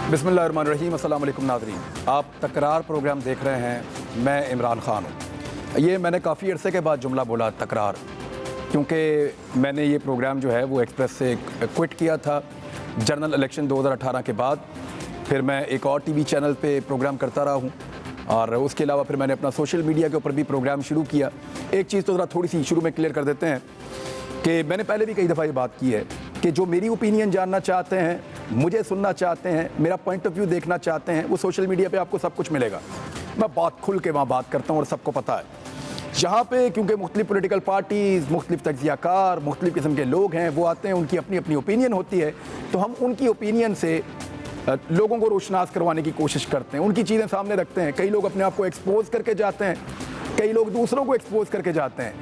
बिस्मिल्लाहिर्रहमानिर्रहीम। अस्सलाम वालेकुम नाज़रीन, आप तकरार प्रोग्राम देख रहे हैं। मैं इमरान ख़ान हूँ। ये मैंने काफ़ी अरसे के बाद जुमला बोला तकरार, क्योंकि मैंने ये प्रोग्राम जो है वो एक्सप्रेस से क्विट किया था जनरल इलेक्शन 2018 के बाद। फिर मैं एक और टीवी चैनल पे प्रोग्राम करता रहा हूँ और उसके अलावा फिर मैंने अपना सोशल मीडिया के ऊपर भी प्रोग्राम शुरू किया। एक चीज़ तो ज़रा थोड़ी सी शुरू में क्लियर कर देते हैं कि मैंने पहले भी कई दफ़ा ये बात की है कि जो मेरी ओपिनियन जानना चाहते हैं, मुझे सुनना चाहते हैं, मेरा पॉइंट ऑफ व्यू देखना चाहते हैं, वो सोशल मीडिया पे आपको सब कुछ मिलेगा। मैं बात खुल के वहाँ बात करता हूँ और सबको पता है। यहाँ पे क्योंकि मुख्तलिफ पोलिटिकल पार्टीज़, मुख्तलिफ तज्ज़ियाकार, मुख्तलिफ किस्म के लोग हैं, वो आते हैं, उनकी अपनी अपनी ओपिनियन होती है, तो हम उनकी ओपिनियन से लोगों को रोशनास करवाने की कोशिश करते हैं, उनकी चीज़ें सामने रखते हैं। कई लोग अपने आप को एक्सपोज करके जाते हैं, कई लोग दूसरों को एक्सपोज करके जाते हैं,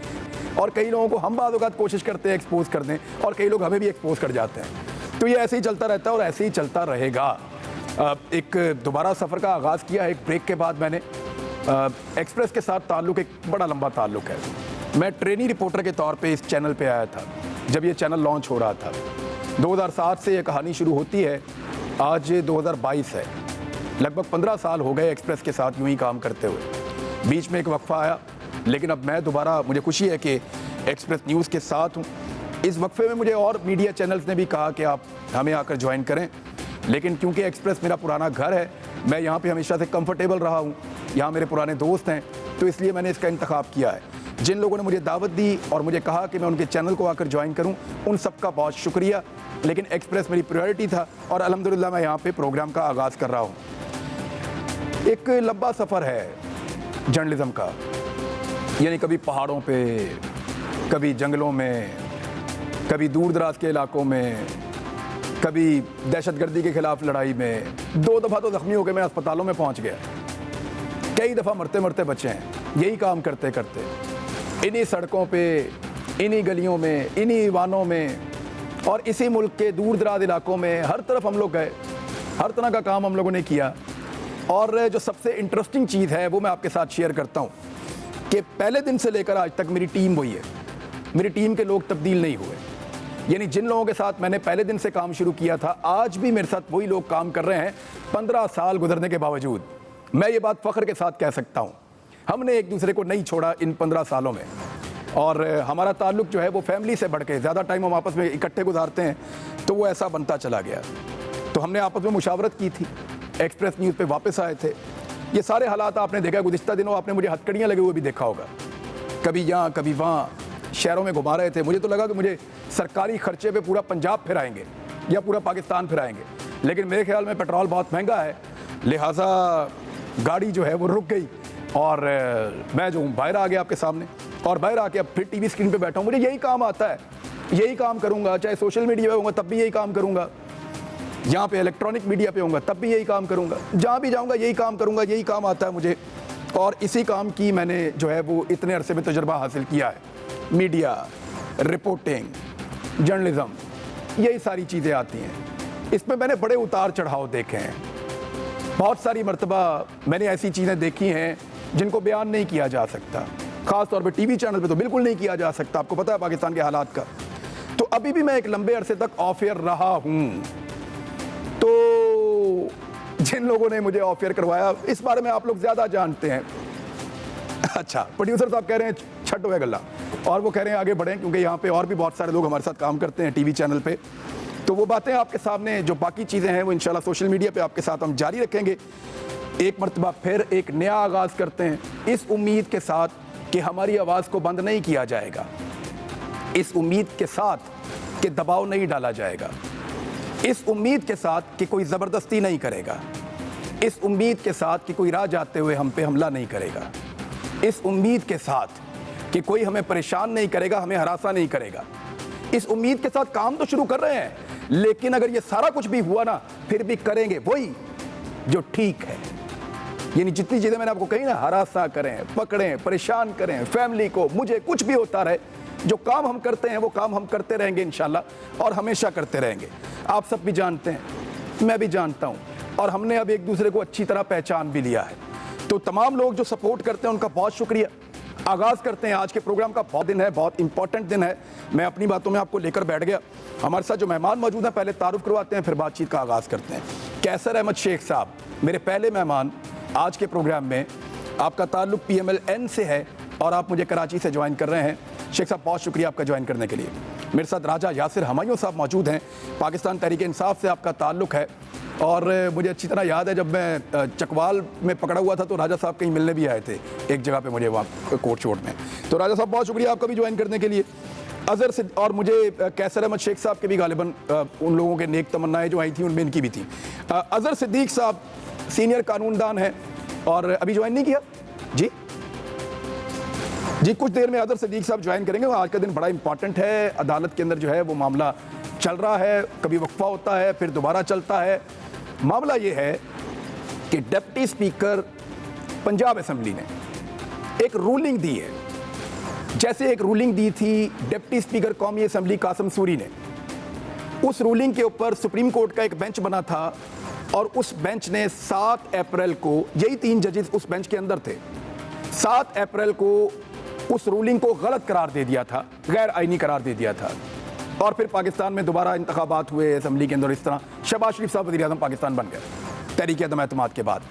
और कई लोगों को हम बाद औक़ात कोशिश करते हैं एक्सपोज कर दें, और कई लोग हमें भी एक्सपोज कर जाते हैं। तो ये ऐसे ही चलता रहता है और ऐसे ही चलता रहेगा। एक दोबारा सफ़र का आगाज़ किया है एक ब्रेक के बाद। मैंने एक्सप्रेस के साथ ताल्लुक़ एक बड़ा लंबा ताल्लुक़ है। मैं ट्रेनी रिपोर्टर के तौर पे इस चैनल पे आया था जब ये चैनल लॉन्च हो रहा था। 2007 से ये कहानी शुरू होती है, आज 2022 है। लगभग 15 साल हो गए एक्सप्रेस के साथ यूँ ही काम करते हुए। बीच में एक वक्फ़ा आया, लेकिन अब मैं दोबारा, मुझे खुशी है कि एक्सप्रेस न्यूज़ के साथ हूँ। इस वक्फे में मुझे और मीडिया चैनल्स ने भी कहा कि आप हमें आकर ज्वाइन करें, लेकिन क्योंकि एक्सप्रेस मेरा पुराना घर है, मैं यहाँ पे हमेशा से कंफर्टेबल रहा हूँ, यहाँ मेरे पुराने दोस्त हैं, तो इसलिए मैंने इसका इंतखाब किया है। जिन लोगों ने मुझे दावत दी और मुझे कहा कि मैं उनके चैनल को आकर ज्वाइन करूँ, उन सब का बहुत शुक्रिया। लेकिन एक्सप्रेस मेरी प्रायोरिटी था और अल्हम्दुलिल्लाह मैं यहाँ पर प्रोग्राम का आगाज़ कर रहा हूँ। एक लंबा सफ़र है जर्नलिज़म का, यानी कभी पहाड़ों पे, कभी जंगलों में, कभी दूर दराज के इलाकों में, कभी दहशतगर्दी के ख़िलाफ़ लड़ाई में। 2 दफ़ा तो ज़ख्मी होकर मैं अस्पतालों में पहुंच गया, कई दफ़ा मरते मरते बचे हैं यही काम करते करते। इन्हीं सड़कों पे, इन्हीं गलियों में, इन्हीं ईवानों में और इसी मुल्क के दूर दराज इलाकों में हर तरफ हम लोग गए, हर तरह का काम हम लोगों ने किया। और जो सबसे इंटरेस्टिंग चीज़ है वो मैं आपके साथ शेयर करता हूँ कि पहले दिन से लेकर आज तक मेरी टीम वही है, मेरी टीम के लोग तब्दील नहीं हुए। यानी जिन लोगों के साथ मैंने पहले दिन से काम शुरू किया था, आज भी मेरे साथ वही लोग काम कर रहे हैं 15 साल गुजरने के बावजूद। मैं ये बात फ़ख्र के साथ कह सकता हूँ, हमने एक दूसरे को नहीं छोड़ा इन 15 सालों में। और हमारा ताल्लुक़ जो है वो फैमिली से बढ़ के, ज़्यादा टाइम हम आपस में इकट्ठे गुजारते हैं, तो वो ऐसा बनता चला गया। तो हमने आपस में मुशावरत की थी, एक्सप्रेस न्यूज़ पर वापस आए थे। ये सारे हालात आपने देखा, गुज़िश्ता दिनों आपने मुझे हथकड़ियाँ लगे हुए भी देखा होगा, कभी यहाँ कभी वहाँ शहरों में घुमा रहे थे। मुझे तो लगा कि मुझे सरकारी खर्चे पे पूरा पंजाब फिराएंगे या पूरा पाकिस्तान फिराएंगे, लेकिन मेरे ख्याल में पेट्रोल बहुत महंगा है, लिहाजा गाड़ी जो है वो रुक गई और मैं जो हूँ बाहर आ गया आपके सामने। और बाहर आके अब फिर टीवी स्क्रीन पे बैठा हूँ। मुझे यही काम आता है, यही काम करूँगा, चाहे सोशल मीडिया पे होऊंगा तब भी यही काम करूँगा, यहाँ पे इलेक्ट्रॉनिक मीडिया पे होऊंगा तब भी यही काम करूँगा, जहाँ भी जाऊँगा यही काम करूँगा, यही काम आता है मुझे। और इसी काम की मैंने जो है वो इतने अरसे में तजुर्बा हासिल किया है। मीडिया, रिपोर्टिंग, जर्नलिज़म, यही सारी चीज़ें आती हैं। इसमें मैंने बड़े उतार चढ़ाव देखे हैं। बहुत सारी मरतबा मैंने ऐसी चीज़ें देखी हैं जिनको बयान नहीं किया जा सकता, ख़ास तौर पे टीवी चैनल पे तो बिल्कुल नहीं किया जा सकता। आपको पता है पाकिस्तान के हालात का। तो अभी भी मैं एक लंबे अरसे तक ऑफ एयर रहा हूँ। तो जिन लोगों ने मुझे ऑफ एयर करवाया, इस बारे में आप लोग ज़्यादा जानते हैं। अच्छा, प्रोड्यूसर साहब कह रहे हैं छट हुए गला, और वो कह रहे हैं आगे बढ़ें, क्योंकि यहाँ पे और भी बहुत सारे लोग हमारे साथ काम करते हैं टीवी चैनल पे। तो वो बातें आपके सामने, जो बाकी चीज़ें हैं वो इंशाल्लाह सोशल मीडिया पे आपके साथ हम जारी रखेंगे। एक मरतबा फिर एक नया आगाज़ करते हैं, इस उम्मीद के साथ कि हमारी आवाज़ को बंद नहीं किया जाएगा, इस उम्मीद के साथ कि दबाव नहीं डाला जाएगा, इस उम्मीद के साथ कि कोई ज़बरदस्ती नहीं करेगा, इस उम्मीद के साथ कि कोई राह जाते हुए हम पे हमला नहीं करेगा, इस उम्मीद के साथ कि कोई हमें परेशान नहीं करेगा, हमें हरासा नहीं करेगा। इस उम्मीद के साथ काम तो शुरू कर रहे हैं, लेकिन अगर ये सारा कुछ भी हुआ ना, फिर भी करेंगे वही जो ठीक है। यानी जितनी चीज़ें मैंने आपको कही ना, हरासा करें, पकड़ें, परेशान करें फैमिली को, मुझे कुछ भी होता रहे, जो काम हम करते हैं वो काम हम करते रहेंगे इंशाल्लाह, और हमेशा करते रहेंगे। आप सब भी जानते हैं, मैं भी जानता हूँ, और हमने अब एक दूसरे को अच्छी तरह पहचान भी लिया है। तो तमाम लोग जो सपोर्ट करते हैं उनका बहुत शुक्रिया। आगाज़ करते हैं आज के प्रोग्राम का। बहुत दिन है, बहुत इंपॉर्टेंट दिन है। मैं अपनी बातों में आपको लेकर बैठ गया। हमारे साथ जो मेहमान मौजूद हैं, पहले तारुफ करवाते हैं, फिर बातचीत का आगाज़ करते हैं। कैसर अहमद शेख साहब, मेरे पहले मेहमान आज के प्रोग्राम में। आपका ताल्लुक PMLN से है और आप मुझे कराची से ज्वाइन कर रहे हैं। शेख साहब, बहुत शुक्रिया आपका ज्वाइन करने के लिए। मेरे साथ राजा यासिर हमायूं साहब मौजूद हैं। पाकिस्तान तहरीक इंसाफ से आपका ताल्लुक है और मुझे अच्छी तरह याद है, जब मैं चकवाल में पकड़ा हुआ था तो राजा साहब कहीं मिलने भी आए थे एक जगह पे मुझे, वहाँ कोर्ट शोट में। तो राजा साहब, बहुत शुक्रिया आपका भी ज्वाइन करने के लिए। अजहर से और मुझे कैसर अहमद शेख साहब के भी गालिबन उन लोगों के नेक तमन्नाएं जो आई थी उनमें इनकी भी थी। अजहर सिद्दीक साहब सीनियर कानूनदान हैं और अभी ज्वाइन नहीं किया जी, कुछ देर में अजहर सिद्दीक साहब ज्वाइन करेंगे। आज का दिन बड़ा इंपॉर्टेंट है। अदालत के अंदर जो है वो मामला चल रहा है, कभी वक्फा होता है फिर दोबारा चलता है। मामला ये है कि डिप्टी स्पीकर पंजाब असेंबली ने एक रूलिंग दी है, जैसे एक रूलिंग दी थी डिप्टी स्पीकर कौमी असेंबली कासिम सूरी ने। उस रूलिंग के ऊपर सुप्रीम कोर्ट का एक बेंच बना था और उस बेंच ने 7 अप्रैल को, यही 3 जजेस उस बेंच के अंदर थे, 7 अप्रैल को उस रूलिंग को गलत करार दे दिया था, गैर आईनी करार दे दिया था। और फिर पाकिस्तान में दोबारा इंतखाबात हुए असेंबली के अंदर। इस तरह शहबाज शरीफ साहब वज़ीर-ए-आज़म पाकिस्तान बन गए तहरीक अदम एतमाद के बाद।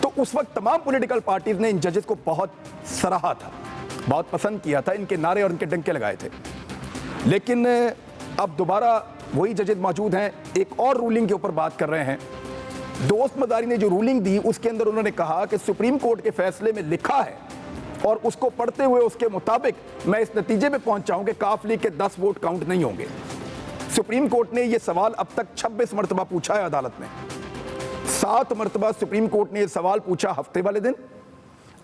तो उस वक्त तमाम पॉलिटिकल पार्टीज ने इन जजेस को बहुत सराहा था, बहुत पसंद किया था, इनके नारे और इनके डंके लगाए थे। लेकिन अब दोबारा वही जजेस मौजूद हैं, एक और रूलिंग के ऊपर बात कर रहे हैं। दोस्त मदारी ने जो रूलिंग दी उसके अंदर उन्होंने कहा कि सुप्रीम कोर्ट के फैसले में लिखा है और उसको पढ़ते हुए उसके मुताबिक मैं इस नतीजे पे पहुंचा हूं कि काफ लीग के 10 वोट काउंट नहीं होंगे। सुप्रीम कोर्ट ने यह सवाल अब तक 26 मरतबा पूछा है अदालत में। 7 मरतबा सुप्रीम कोर्ट ने यह सवाल पूछा हफ्ते वाले दिन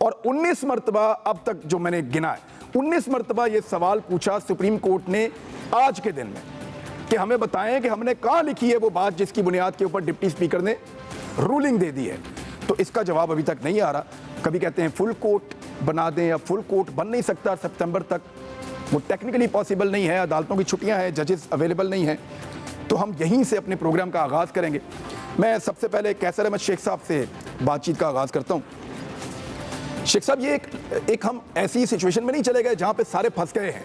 और 19 मरतबा अब तक जो मैंने गिना है, 19 मरतबा यह सवाल पूछा सुप्रीम कोर्ट ने आज के दिन में कि हमें बताएं कि हमने कहां लिखी है वो बात जिसकी बुनियाद के ऊपर डिप्टी स्पीकर ने रूलिंग दे दी है। तो इसका जवाब अभी तक नहीं आ रहा। कभी कहते हैं फुल कोर्ट बना दें या फुल कोर्ट बन नहीं सकता सितंबर तक, वो टेक्निकली पॉसिबल नहीं है, अदालतों की छुट्टियां हैं, जजेस अवेलेबल नहीं हैं। तो हम यहीं से अपने प्रोग्राम का आगाज़ करेंगे। मैं सबसे पहले कैसर अहमद शेख साहब से बातचीत का आगाज़ करता हूँ। शेख साहब, ये एक हम ऐसी सिचुएशन में नहीं चले गए जहाँ पे सारे फंस गए हैं।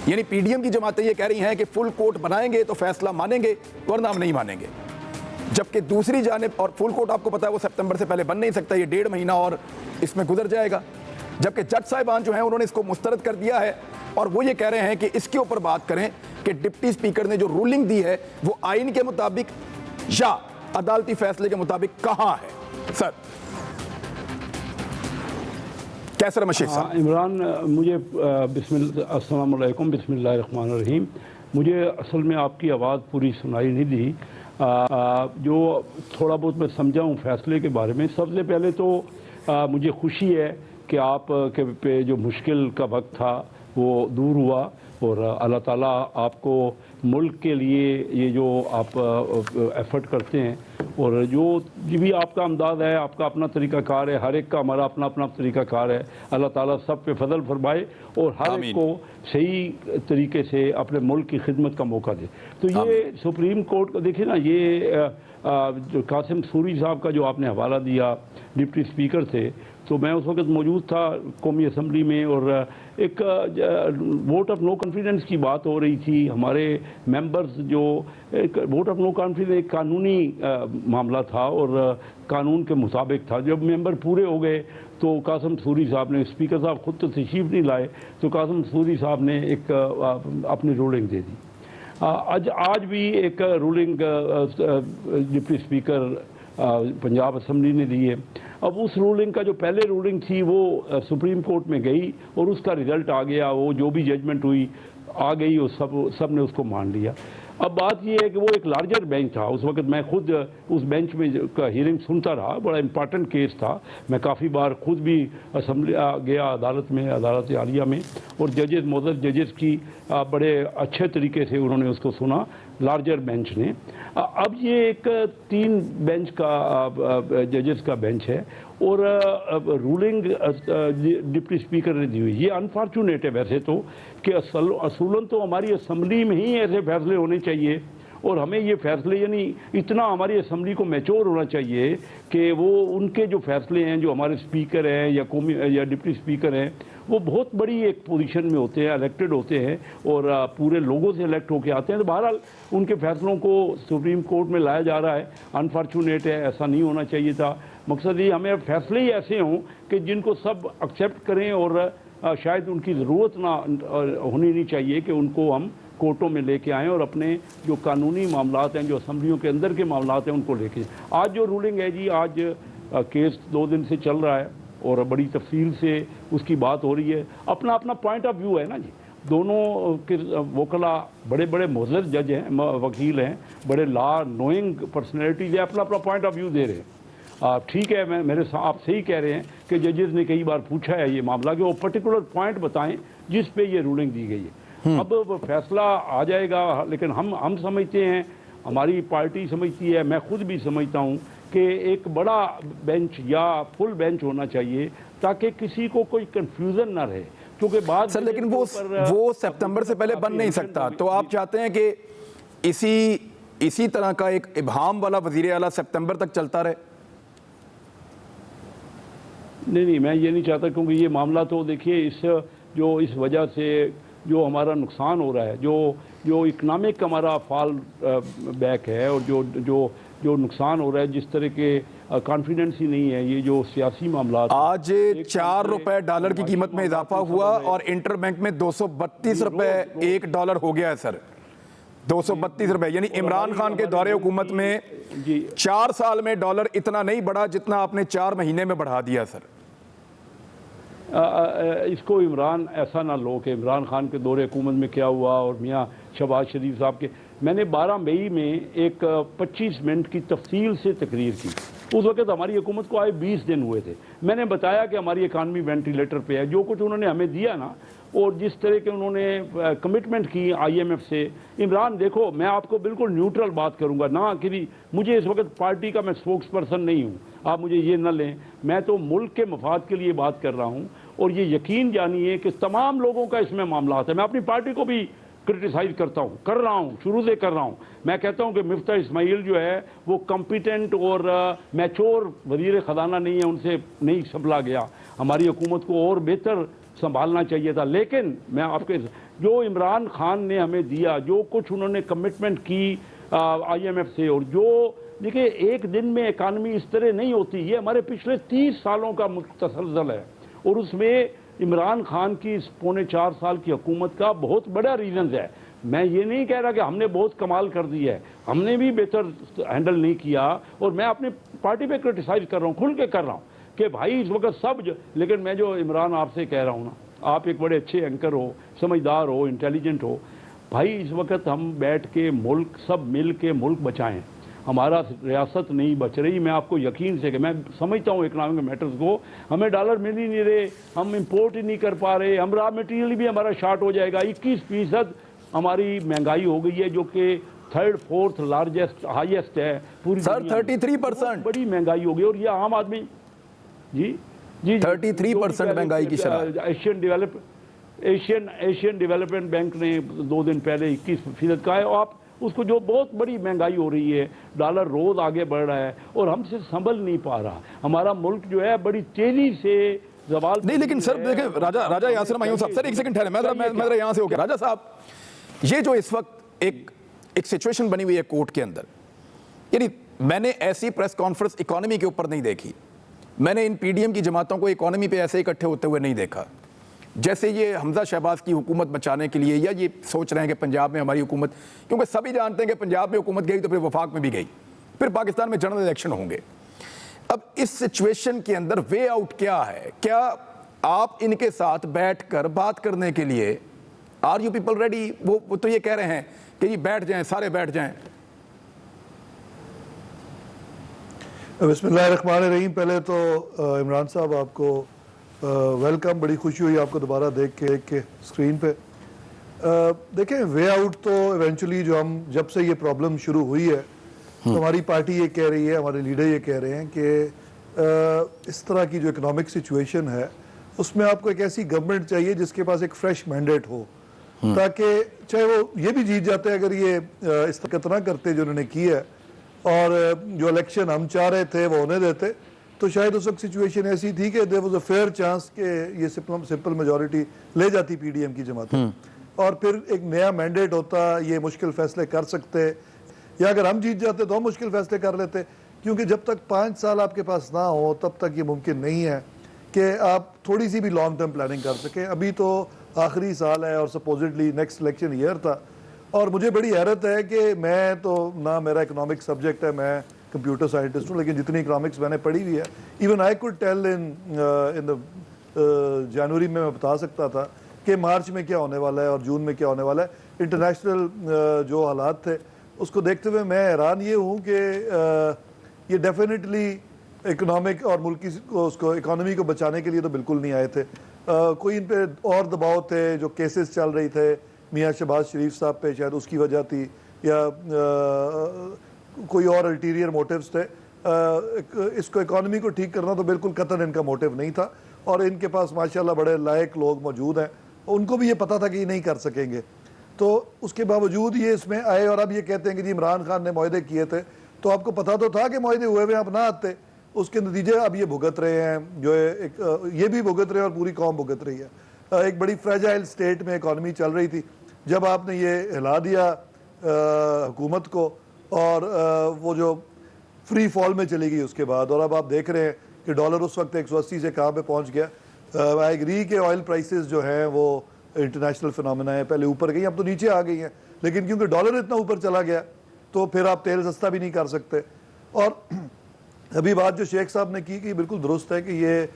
यानी PDM की जमातें ये कह रही हैं कि फुल कोर्ट बनाएंगे तो फैसला मानेंगे वरना हम नहीं मानेंगे, जबकि दूसरी जानिब, और फुल कोर्ट आपको पता है वो सितंबर से पहले बन नहीं सकता, ये 1.5 महीना और इसमें गुजर जाएगा। जबकि जज साहिबान जो हैं उन्होंने इसको मुस्तरद कर दिया है और वो ये कह रहे हैं कि इसके ऊपर बात करें कि डिप्टी स्पीकर ने जो रूलिंग दी है वो आइन के मुताबिक या अदालती फैसले के मुताबिक कहां है। सर कैसर अहमद शेख साहब। इमरान, मुझे अस्सलाम वालेकुम, बिस्मिल्लाहिर्रहमानिर्रहीम। मुझे असल में आपकी आवाज़ पूरी सुनाई नहीं दी। जो थोड़ा बहुत मैं समझा हूँ फैसले के बारे में। सबसे पहले तो मुझे खुशी है कि आप के पे जो मुश्किल का वक्त था वो दूर हुआ और अल्लाह ताला आपको मुल्क के लिए ये जो आप एफर्ट करते हैं और जो भी आपका अंदाज़ है, आपका अपना तरीक़ाकार है, हर एक का हमारा अपना अपना तरीक़ाकार है। अल्लाह ताला सब पे फजल फरमाए और हर एक को सही तरीके से अपने मुल्क की खिदमत का मौका दे। तो ये सुप्रीम कोर्ट को देखिए ना, ये जो कासिम सूरी साहब का जो आपने हवाला दिया, डिप्टी स्पीकर थे, तो मैं उस वक्त मौजूद था कौमी असम्बली में और एक वोट ऑफ नो कॉन्फिडेंस की बात हो रही थी। हमारे मेंबर्स जो एक वोट ऑफ नो कॉन्फिडेंस एक कानूनी मामला था और कानून के मुताबिक था। जब मेंबर पूरे हो गए तो कासिम सूरी साहब ने, स्पीकर साहब खुद तो तशरीफ नहीं लाए, तो कासिम सूरी साहब ने एक अपनी रूलिंग दे दी। आज भी एक ruling deputy speaker Punjab assembly ने दी है। अब उस रूलिंग का जो पहले रूलिंग थी वो सुप्रीम कोर्ट में गई और उसका रिज़ल्ट आ गया, वो जो भी जजमेंट हुई आ गई और सब ने उसको मान लिया। अब बात यह है कि वो एक लार्जर बेंच था। उस वक्त मैं खुद उस बेंच में का हियरिंग सुनता रहा, बड़ा इंपॉर्टेंट केस था। मैं काफ़ी बार खुद भी असम्बली गया, अदालत में, अदालत आलिया में, और जजेस, मौजूद जजेस की बड़े अच्छे तरीके से उन्होंने उसको सुना, लार्जर बेंच ने। अब ये एक 3 बेंच का जजेस का बेंच है और रूलिंग डिप्टी स्पीकर ने दी हुई। ये अनफॉर्चुनेट है वैसे तो कि असूलन तो हमारी असम्बली में ही ऐसे फैसले होने चाहिए और हमें ये फैसले, यानी इतना हमारी असम्बली को मैच्योर होना चाहिए कि वो उनके जो फैसले हैं, जो हमारे स्पीकर हैं या कौमी या डिप्टी स्पीकर हैं, वो बहुत बड़ी एक पोजीशन में होते हैं, इलेक्टेड होते हैं और पूरे लोगों से इलेक्ट होकर आते हैं। तो बहरहाल उनके फैसलों को सुप्रीम कोर्ट में लाया जा रहा है। अनफॉर्चुनेट है, ऐसा नहीं होना चाहिए था। मकसद ये हमें फैसले ही ऐसे हों कि जिनको सब एक्सेप्ट करें और शायद उनकी ज़रूरत ना होनी नहीं चाहिए कि उनको हम कोर्टों में लेके आएँ और अपने जो कानूनी मामलात हैं, जो असम्बलियों के अंदर के मामलात हैं, उनको लेके। आज जो रूलिंग है जी, आज केस 2 दिन से चल रहा है और बड़ी तफसील से उसकी बात हो रही है। अपना अपना पॉइंट ऑफ व्यू है ना जी। दोनों के वकला बड़े बड़े मुअज़्ज़ज़ जज हैं, वकील हैं, बड़े लॉ नोइंग पर्सनैलिटीज़ है, अपना अपना पॉइंट ऑफ व्यू दे रहे हैं। ठीक है, मैं आप सही कह रहे हैं कि जजेस ने कई बार पूछा है ये मामला कि वो पर्टिकुलर पॉइंट बताएं जिस पे ये रूलिंग दी गई है। अब वो फैसला आ जाएगा, लेकिन हम समझते हैं, हमारी पार्टी समझती है, मैं खुद भी समझता हूँ कि एक बड़ा बेंच या फुल बेंच होना चाहिए ताकि किसी को कोई कंफ्यूजन ना रहे। क्योंकि बाद सर लेकिन वो सितंबर से पहले बन नहीं सकता, तो आप चाहते हैं कि इसी तरह का एक इब्हाम वाला वज़ीर आला सितंबर तक चलता रहे? नहीं, मैं ये नहीं चाहता, क्योंकि ये मामला तो देखिए इस वजह से जो हमारा नुकसान हो रहा है, जो इकनॉमिक हमारा फॉल बैक है और जो नुकसान हो रहा है, जिस तरह के कॉन्फिडेंस ही नहीं है, ये जो सियासी मामला। आज 4 रुपए डॉलर की कीमत में इजाफा हुआ और इंटर बैंक में 232 रुपए $1 हो गया है सर। 232 रुपए, यानी इमरान खान के दौरे हुकूमत में 4 साल में डॉलर इतना नहीं बढ़ा जितना आपने 4 महीने में बढ़ा दिया सर। इसको इमरान ऐसा ना लो कि इमरान खान के दौरे हुकूमत में क्या हुआ और मियाँ शहबाज शरीफ साहब के। मैंने 12 मई में एक 25 मिनट की तफसील से तकरीर की। उस वक्त हमारी हुकूमत को आए 20 दिन हुए थे। मैंने बताया कि हमारी इकानमी वेंटिलेटर पे है। जो कुछ उन्होंने हमें दिया ना, और जिस तरह के उन्होंने कमिटमेंट की IMF से। इमरान देखो, मैं आपको बिल्कुल न्यूट्रल बात करूंगा ना, कि मुझे इस वक्त पार्टी का मैं स्पोक्स पर्सन नहीं हूँ, आप मुझे ये न लें। मैं तो मुल्क के मफाद के लिए बात कर रहा हूँ और ये यकीन जानिए कि तमाम लोगों का इसमें मामला है। मैं अपनी पार्टी को भी क्रिटिसाइज करता हूँ, कर रहा हूँ, शुरू से कर रहा हूँ। मैं कहता हूँ कि मिफ्ता इस्माइल जो है वो कॉम्पिटेंट और मैच्योर वज़ीर ख़जाना नहीं है, उनसे नहीं संभला गया। हमारी हुकूमत को और बेहतर संभालना चाहिए था। लेकिन मैं आपके जो इमरान खान ने हमें दिया, जो कुछ उन्होंने कमिटमेंट की IMF से, और जो देखिए एक दिन में इकानमी इस तरह नहीं होती। ये हमारे पिछले 30 सालों का तसलसल है और उसमें इमरान खान की इस 4.25 साल की हुकूमत का बहुत बड़ा रीज़न है। मैं ये नहीं कह रहा कि हमने बहुत कमाल कर दी है, हमने भी बेहतर हैंडल नहीं किया। और मैं अपनी पार्टी पे क्रिटिसाइज कर रहा हूँ, खुल के कर रहा हूँ कि भाई इस वक्त सब लेकिन मैं जो इमरान आपसे कह रहा हूँ ना, आप एक बड़े अच्छे एंकर हो, समझदार हो, इंटेलिजेंट हो। भाई इस वक्त हम बैठ के मुल्क सब मिल के मुल्क बचाएं। हमारा रियासत नहीं बच रही। मैं आपको यकीन से कि मैं समझता हूँ इकनॉमिक मैटर्स को, हमें डॉलर मिल ही नहीं रहे, हम इंपोर्ट ही नहीं कर पा रहे, हम रॉ मटेरियल भी हमारा शॉर्ट हो जाएगा। 21% हमारी महंगाई हो गई है, जो कि 3rd 4th लार्जेस्ट हाईएस्ट है पूरी सर। 33% बड़ी महंगाई हो गई। और ये आम आदमी जी 33% महंगाई की शरह। एशियन डेवलपमेंट बैंक ने 2 दिन पहले 21% का है। और आप उसको, जो बहुत बड़ी महंगाई हो रही है, डॉलर रोज आगे बढ़ रहा है और हमसे संभल नहीं पा रहा। हमारा मुल्क जो है बड़ी तेजी से जवाल नहीं। लेकिन सर देखिए, राजा यासिर मायूं साहब, सर एक सेकंड ठहरे, मैं यहाँ से हो गया। राजा साहब, ये जो इस वक्त एक सिचुएशन बनी हुई है कोर्ट के अंदर, यानी मैंने ऐसी प्रेस कॉन्फ्रेंस इकोनॉमी के ऊपर नहीं देखी। मैंने इन PDM की जमातों को इकोनॉमी पे ऐसे इकट्ठे होते हुए नहीं देखा जैसे ये हमजा शहबाज की हुकूमत बचाने के लिए, या ये सोच रहे हैं कि पंजाब में हमारी हुकूमत, क्योंकि सभी जानते हैं कि पंजाब में हुकूमत गई तो फिर वफाक में भी गई, फिर पाकिस्तान में जनरल इलेक्शन होंगे। अब इस सिचुएशन के अंदर वे आउट क्या है? क्या आप इनके साथ बैठकर बात करने के लिए, आर यू पीपल रेडी? वो तो ये कह रहे हैं कि ये बैठ जाएं, सारे बैठ जाएं। बिस्मिल्लाहिर्रहमानिर्रहीम। पहले तो इमरान साहब आपको वेलकम, बड़ी खुशी हुई आपको दोबारा देख के स्क्रीन पे। देखें, वे आउट तो इवेंचुअली जब से ये प्रॉब्लम शुरू हुई है तो हमारी पार्टी ये कह रही है, हमारे लीडर ये कह रहे हैं कि इस तरह की जो इकोनॉमिक सिचुएशन है उसमें आपको एक ऐसी गवर्नमेंट चाहिए जिसके पास एक फ्रेश मैंडेट हो, ताकि चाहे वो ये भी जीत जाते अगर ये इस तरह ना करते जो उन्होंने की है, और जो इलेक्शन हम चाह रहे थे वो होने देते, तो शायद उस वक्त सिचुएशन ऐसी थी कि there was a fair chance कि ये सिंपल मेजॉरिटी ले जाती पीडीएम की जमात, और फिर एक नया मैंडेट होता, ये मुश्किल फैसले कर सकते, या अगर हम जीत जाते तो हम मुश्किल फैसले कर लेते, क्योंकि जब तक 5 साल आपके पास ना हो तब तक ये मुमकिन नहीं है कि आप थोड़ी सी भी लॉन्ग टर्म प्लानिंग कर सकें। अभी तो आखिरी साल है और सपोजिटली नेक्स्ट इलेक्शन ईयर था, और मुझे बड़ी हैरत है कि मैं तो ना मेरा इकोनॉमिक सब्जेक्ट है, मैं कंप्यूटर साइंटिस्ट हूँ, लेकिन जितनी इकोनॉमिक्स मैंने पढ़ी हुई है, even I could tell in the जनवरी में मैं बता सकता था कि मार्च में क्या होने वाला है और जून में क्या होने वाला है। इंटरनेशनल जो हालात थे उसको देखते हुए मैं हैरान ये हूँ कि ये डेफिनेटली इकोनॉमिक और मुल्की को उसको इकोनॉमी को बचाने के लिए तो बिल्कुल नहीं आए थे। कोई इन पे और दबाव थे, जो केसेस चल रही थे मियाँ शहबाज शरीफ साहब पे, शायद उसकी वजह थी, या कोई और अल्टीरियर मोटिव्स थे। इसको इकोनॉमी को ठीक करना तो बिल्कुल कतन इनका मोटिव नहीं था, और इनके पास माशाल्लाह बड़े लायक लोग मौजूद हैं, उनको भी ये पता था कि ये नहीं कर सकेंगे, तो उसके बावजूद ये इसमें आए। और अब ये कहते हैं कि जी इमरान खान ने मुआहदे किए थे, तो आपको पता तो था कि मुआहदे हुए हुए आप ना आते, उसके नतीजे अब ये भुगत रहे हैं, जो है ये भी भुगत रहे हैं और पूरी कौम भुगत रही है। एक बड़ी फ्रेजाइल स्टेट में इकॉनमी चल रही थी, जब आपने ये हिला दिया हुकूमत को, और वो जो फ्री फॉल में चली गई उसके बाद, और अब आप देख रहे हैं कि डॉलर उस वक्त 180 से कहाँ पे पहुँच गया। आई एग्री के ऑयल प्राइसेस जो हैं वो इंटरनेशनल फिनोमेना है, पहले ऊपर गई, अब तो नीचे आ गई हैं, लेकिन क्योंकि डॉलर इतना ऊपर चला गया तो फिर आप तेल सस्ता भी नहीं कर सकते। और अभी बात जो शेख साहब ने की बिल्कुल दुरुस्त है कि ये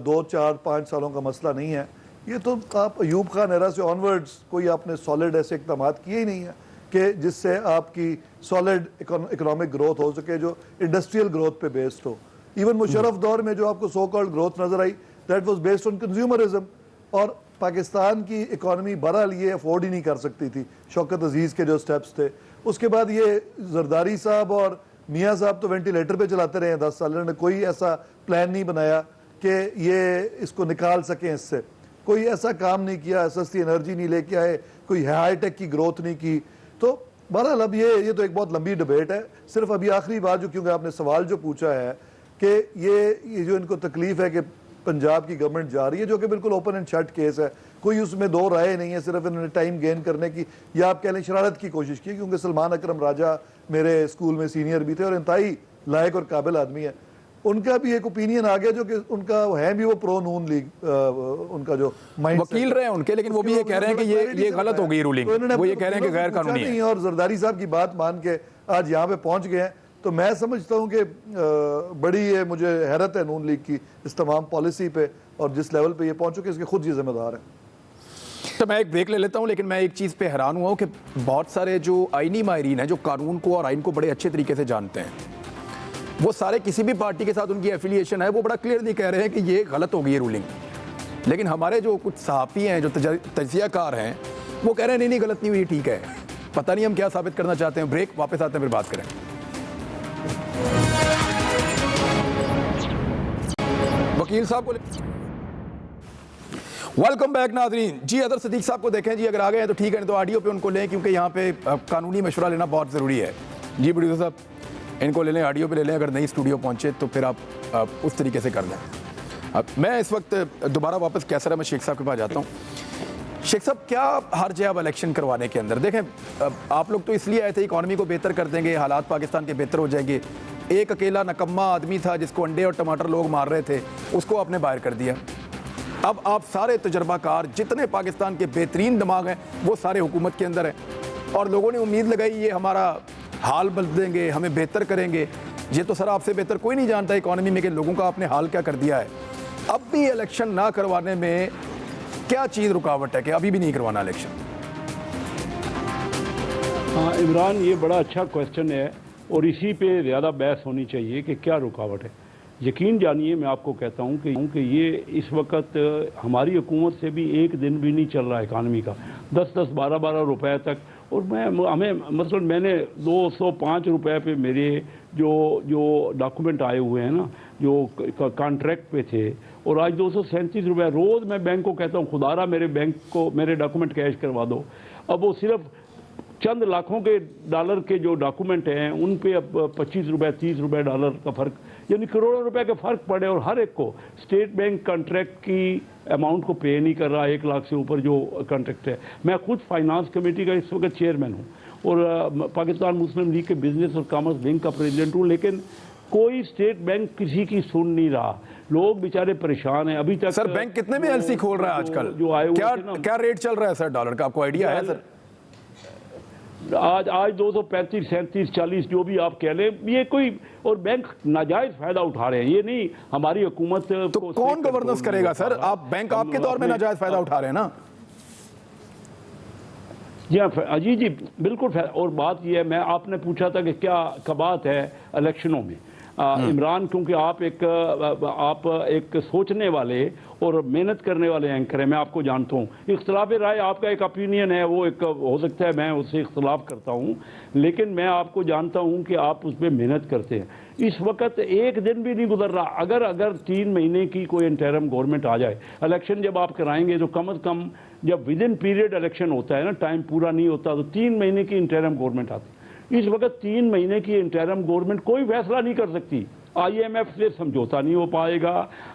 2, 4, 5 सालों का मसला नहीं है, ये तो आप अयूब खान एरा से ऑनवर्ड्स कोई आपने सॉलिड ऐसे इक़दाम किए ही नहीं है कि जिससे आपकी सॉलिड इकोनॉमिक ग्रोथ हो सके, जो इंडस्ट्रियल ग्रोथ पे बेस्ड हो। इवन मुशर्रफ दौर में जो आपको सो कॉल्ड ग्रोथ नजर आई, that was based on consumerism, और पाकिस्तान की इकॉनमी बहरहाल ये अफोर्ड ही नहीं कर सकती थी, शौकत अजीज़ के जो स्टेप्स थे। उसके बाद ये जरदारी साहब और मियाँ साहब तो वेंटिलेटर पे चलाते रहे हैं 10 साल, इन्होंने कोई ऐसा प्लान नहीं बनाया कि ये इसको निकाल सकें, इससे कोई ऐसा काम नहीं किया, सस्ती एनर्जी नहीं लेके आए, कोई हाईटेक की ग्रोथ नहीं की। तो बहरहाल अब ये तो एक बहुत लंबी डिबेट है। सिर्फ अभी आखिरी बात जो, क्योंकि आपने सवाल जो पूछा है कि ये जो इनको तकलीफ है कि पंजाब की गवर्नमेंट जा रही है, जो कि बिल्कुल ओपन एंड शट केस है, कोई उसमें दो राय नहीं है, सिर्फ इन्होंने टाइम गेन करने की या आप कह लें शरारत की कोशिश की, क्योंकि सलमान अकरम राजा मेरे स्कूल में सीनियर भी थे और इंतहाई लायक और काबिल आदमी है। उनका भी एक ओपिनियन आ गया, जो कि उनका है भी वो प्रो नून लीग, उनका जो माइंड वकील रहे हैं उनके, लेकिन वो भी ये कह रहे हैं कि ये गलत हो गई रूलिंग, वो ये कह रहे हैं कि गैर कानूनी है। और जरदारी साहब की बात मान के आज यहाँ पे पहुंच गए हैं, तो मैं समझता हूँ कि बड़ी ये मुझे हैरत है नून लीग की इस तमाम पॉलिसी पे, और जिस लेवल पे ये पहुंच चुके इसके खुद ये जिम्मेदार है। तो मैं एक ब्रेक ले लेता हूं, लेकिन मैं एक चीज़ पे हैरान हुआ हूं कि बहुत सारे जो आईनी माहिरीन हैं, जो कानून को और आइन को बड़े अच्छे तरीके से जानते हैं, वो सारे किसी भी पार्टी के साथ उनकी एफिलिएशन है, वो बड़ा क्लियरली कह रहे हैं कि ये गलत हो गई है रूलिंग। लेकिन हमारे जो कुछ सहाफ़ी हैं, जो तजियाकार हैं, वो कह रहे हैं नहीं गलत नहीं हुई, ठीक है। पता नहीं हम क्या साबित करना चाहते हैं। ब्रेक, वापस आते हैं फिर बात करें। वकील साहब को वेलकम बैक नाज़रीन जी। अदर सदीक साहब को देखें जी, अगर आ गए हैं तो ठीक है, तो ऑडियो पे उनको लें, क्योंकि यहाँ पे कानूनी मशवरा लेना बहुत ज़रूरी है। जी प्रोड्यूसर साहब, इनको ले लें, ऑडियो पे ले लें, अगर नहीं स्टूडियो पहुँचे तो फिर आप उस तरीके से कर लें। अब मैं इस वक्त दोबारा वापस कैसर अहमद शेख साहब के पास जाता हूँ। शेख साहब, क्या हर्ज है अब इलेक्शन करवाने के अंदर? देखें, आप लोग तो इसलिए आए थे इकॉनमी को बेहतर कर देंगे, हालात पाकिस्तान के बेहतर हो जाएंगे। एक अकेला नकम्मा आदमी था जिसको अंडे और टमाटर लोग मार रहे थे, उसको आपने बाहर कर दिया। अब आप सारे तजर्बाकार, जितने पाकिस्तान के बेहतरीन दिमाग हैं, वो सारे हुकूमत के अंदर हैं, और लोगों ने उम्मीद लगाई ये हमारा हाल बदल देंगे, हमें बेहतर करेंगे। ये तो सर आपसे बेहतर कोई नहीं जानता इकॉनमी में कि लोगों का आपने हाल क्या कर दिया है। अब भी इलेक्शन ना करवाने में क्या चीज़ रुकावट है कि अभी भी नहीं करवाना इलेक्शन? हाँ इमरान, ये बड़ा अच्छा क्वेश्चन है, और इसी पे ज़्यादा बहस होनी चाहिए कि क्या रुकावट है। यकीन जानिए, मैं आपको कहता हूँ कि ये इस वक्त हमारी हुकूमत से भी एक दिन भी नहीं चल रहा है इकानमी का, 10-10, 12-12 रुपए तक। और हमें मतलब मैंने 205 रुपए पे मेरे जो डॉक्यूमेंट आए हुए हैं ना, जो कॉन्ट्रैक्ट पे थे, और आज 237 रुपये रोज़ मैं बैंक को कहता हूँ खुदारा मेरे बैंक को मेरे डॉक्यूमेंट कैश करवा दो। अब वो सिर्फ चंद लाखों के डॉलर के जो डॉक्यूमेंट हैं उन पे अब 25 रुपए 30 रुपए डॉलर का फ़र्क, यानी करोड़ों रुपए का फ़र्क पड़े, और हर एक को स्टेट बैंक कॉन्ट्रैक्ट की अमाउंट को पे नहीं कर रहा, 1 लाख से ऊपर जो कॉन्ट्रैक्ट है। मैं खुद फाइनेंस कमेटी का इस वक्त चेयरमैन हूँ और पाकिस्तान मुस्लिम लीग के बिजनेस और कॉमर्स बैंक का प्रेसिडेंट हूँ, लेकिन कोई स्टेट बैंक किसी की सुन नहीं रहा। लोग बेचारे परेशान हैं अभी तक। सर बैंक कितने में एलसी खोल रहा है आजकल? जो आए क्या क्या रेट चल रहा है सर डॉलर का, आपको आइडिया है सर? आज 235, 37, 40 जो भी आप कह लें, ये कोई, और बैंक नाजायज फायदा उठा रहे हैं। ये नहीं हमारी हुकूमत तो कौन गवर्नेंस करेगा सर? आप बैंक आपके तौर में नाजायज फायदा उठा रहे हैं ना? जी जी बिल्कुल। और बात यह है, मैं आपने पूछा था कि क्या कबात है इलेक्शनों में। इमरान, क्योंकि आप एक सोचने वाले और मेहनत करने वाले एंकर हैं, मैं आपको जानता हूँ। इख्तलाफ राय आपका एक ओपिनियन है, वो एक हो सकता है मैं उससे इख्तलाफ करता हूँ, लेकिन मैं आपको जानता हूँ कि आप उस पर मेहनत करते हैं। इस वक्त एक दिन भी नहीं गुजर रहा, अगर 3 महीने की कोई इंटरिम गवर्नमेंट आ जाए, इलेक्शन जब आप कराएंगे तो कम अज़ कम जब विद इन पीरियड इलेक्शन होता है ना, टाइम पूरा नहीं होता, तो 3 महीने की इंटरिम गवर्नमेंट आती है। इस वक्त 3 महीने की इंटरिम गवर्नमेंट कोई फैसला नहीं कर सकती। IMF से समझौता नहीं हो पाएगा।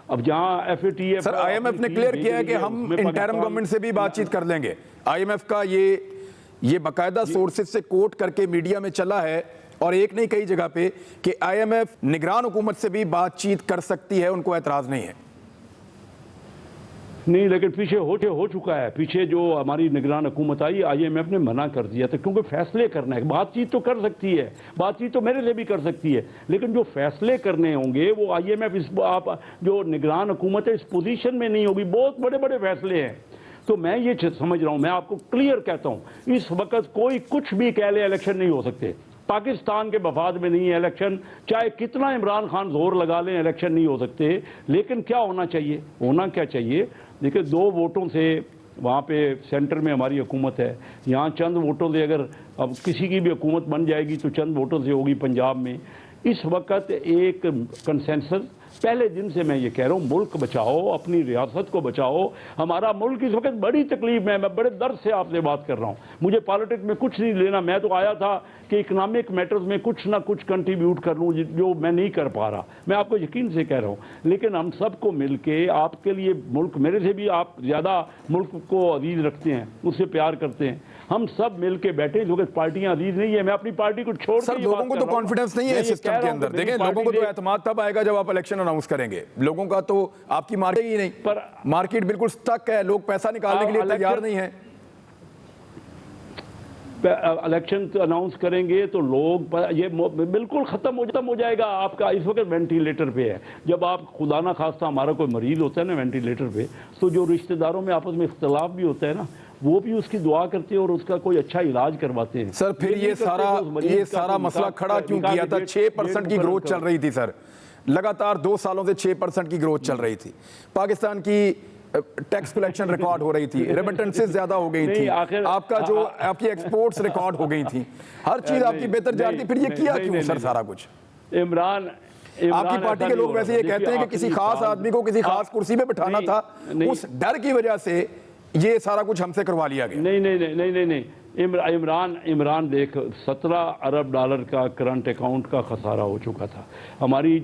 अब जहां FATF, सर IMF ने क्लियर किया है कि हम इंटरिम गवर्नमेंट से भी बातचीत कर लेंगे। IMF का ये बाकायदा सोर्सेज से कोट करके मीडिया में चला है, और एक नहीं कई जगह पे, कि IMF निगरान हुकूमत से भी बातचीत कर सकती है, उनको एतराज नहीं है। नहीं, लेकिन पीछे हो चुका है। पीछे जो हमारी निगरान हुकूमत आई, IMF ने मना कर दिया था, क्योंकि फैसले करना है। बातचीत तो कर सकती है, बातचीत तो मेरे से भी कर सकती है, लेकिन जो फैसले करने होंगे वो IMF आप जो निगरान हुकूमत है इस पोजीशन में नहीं होगी। बहुत बड़े बड़े फैसले हैं। तो मैं ये समझ रहा हूँ, मैं आपको क्लियर कहता हूँ, इस वक्त कोई कुछ भी कह ले, इलेक्शन नहीं हो सकते। पाकिस्तान के मफाद में नहीं है इलेक्शन, चाहे कितना इमरान खान जोर लगा लें, इलेक्शन नहीं हो सकते। लेकिन क्या होना चाहिए, होना क्या चाहिए? देखिए, 2 वोटों से वहाँ पे सेंटर में हमारी हुकूमत है, यहाँ चंद वोटों से अगर अब किसी की भी हुकूमत बन जाएगी तो चंद वोटों से होगी। पंजाब में इस वक्त एक कंसेंसस, पहले दिन से मैं ये कह रहा हूँ, मुल्क बचाओ, अपनी रियासत को बचाओ। हमारा मुल्क इस वक्त बड़ी तकलीफ में, मैं बड़े दर्द से आपसे बात कर रहा हूँ। मुझे पॉलिटिक्स में कुछ नहीं लेना, मैं तो आया था कि इकनॉमिक मैटर्स में कुछ ना कुछ कंट्रीब्यूट कर लूँ, जो मैं नहीं कर पा रहा। मैं आपको यकीन से कह रहा हूँ, लेकिन हम सबको मिल के आपके लिए, मुल्क मेरे से भी आप ज़्यादा मुल्क को अजीज़ रखते हैं, उससे प्यार करते हैं, हम सब मिल के बैठे। इस वक्त पार्टियां अजीज नहीं है, मैं अपनी पार्टी को छोड़ सर, लोगों को तो कॉन्फिडेंस नहीं है सिस्टम के अंदर। देखें, लोगों को तो एतमाद तब आएगा जब आप इलेक्शन अनाउंस करेंगे। लोगों का तो आपकी मार्केट ही नहीं, पर मार्केट बिल्कुल स्टक है, लोग पैसा निकालने के लिए तैयार नहीं है। इलेक्शन अनाउंस करेंगे तो लोग, ये बिल्कुल खत्म हो जाएगा आपका। इस वक्त वेंटिलेटर पे है। जब आप खुदा ना खास्ता हमारा कोई मरीज होता है ना वेंटिलेटर पे, तो जो रिश्तेदारों में आपस में इख्तलाफ भी होता है ना, वो भी उसकी दुआ करते हैं और उसका कोई अच्छा इलाज करवाते हैं। सर, फिर ये सारा मसला खड़ा क्यों किया था? 6% की ग्रोथ चल रही थी सर, लगातार 2 सालों से 6% की ग्रोथ चल रही थी। पाकिस्तान की टैक्स कलेक्शन रिकॉर्ड हो रही थी, रेमिटेंसेस ज्यादा हो गई थी, आपका जो आपकी एक्सपोर्ट्स रिकॉर्ड हो गई थी, हर चीज आपकी बेहतर जा रही थी। फिर ये किया क्यों सर सारा कुछ? इमरान, आपकी पार्टी के लोग वैसे ये कहते हैं कि किसी खास आदमी को किसी खास कुर्सी पे बिठाना था, उस डर की वजह से ये सारा कुछ हमसे करवा लिया गया। नहीं, इमरान देख, 17 अरब डॉलर का करंट अकाउंट का खसारा हो चुका था। हमारी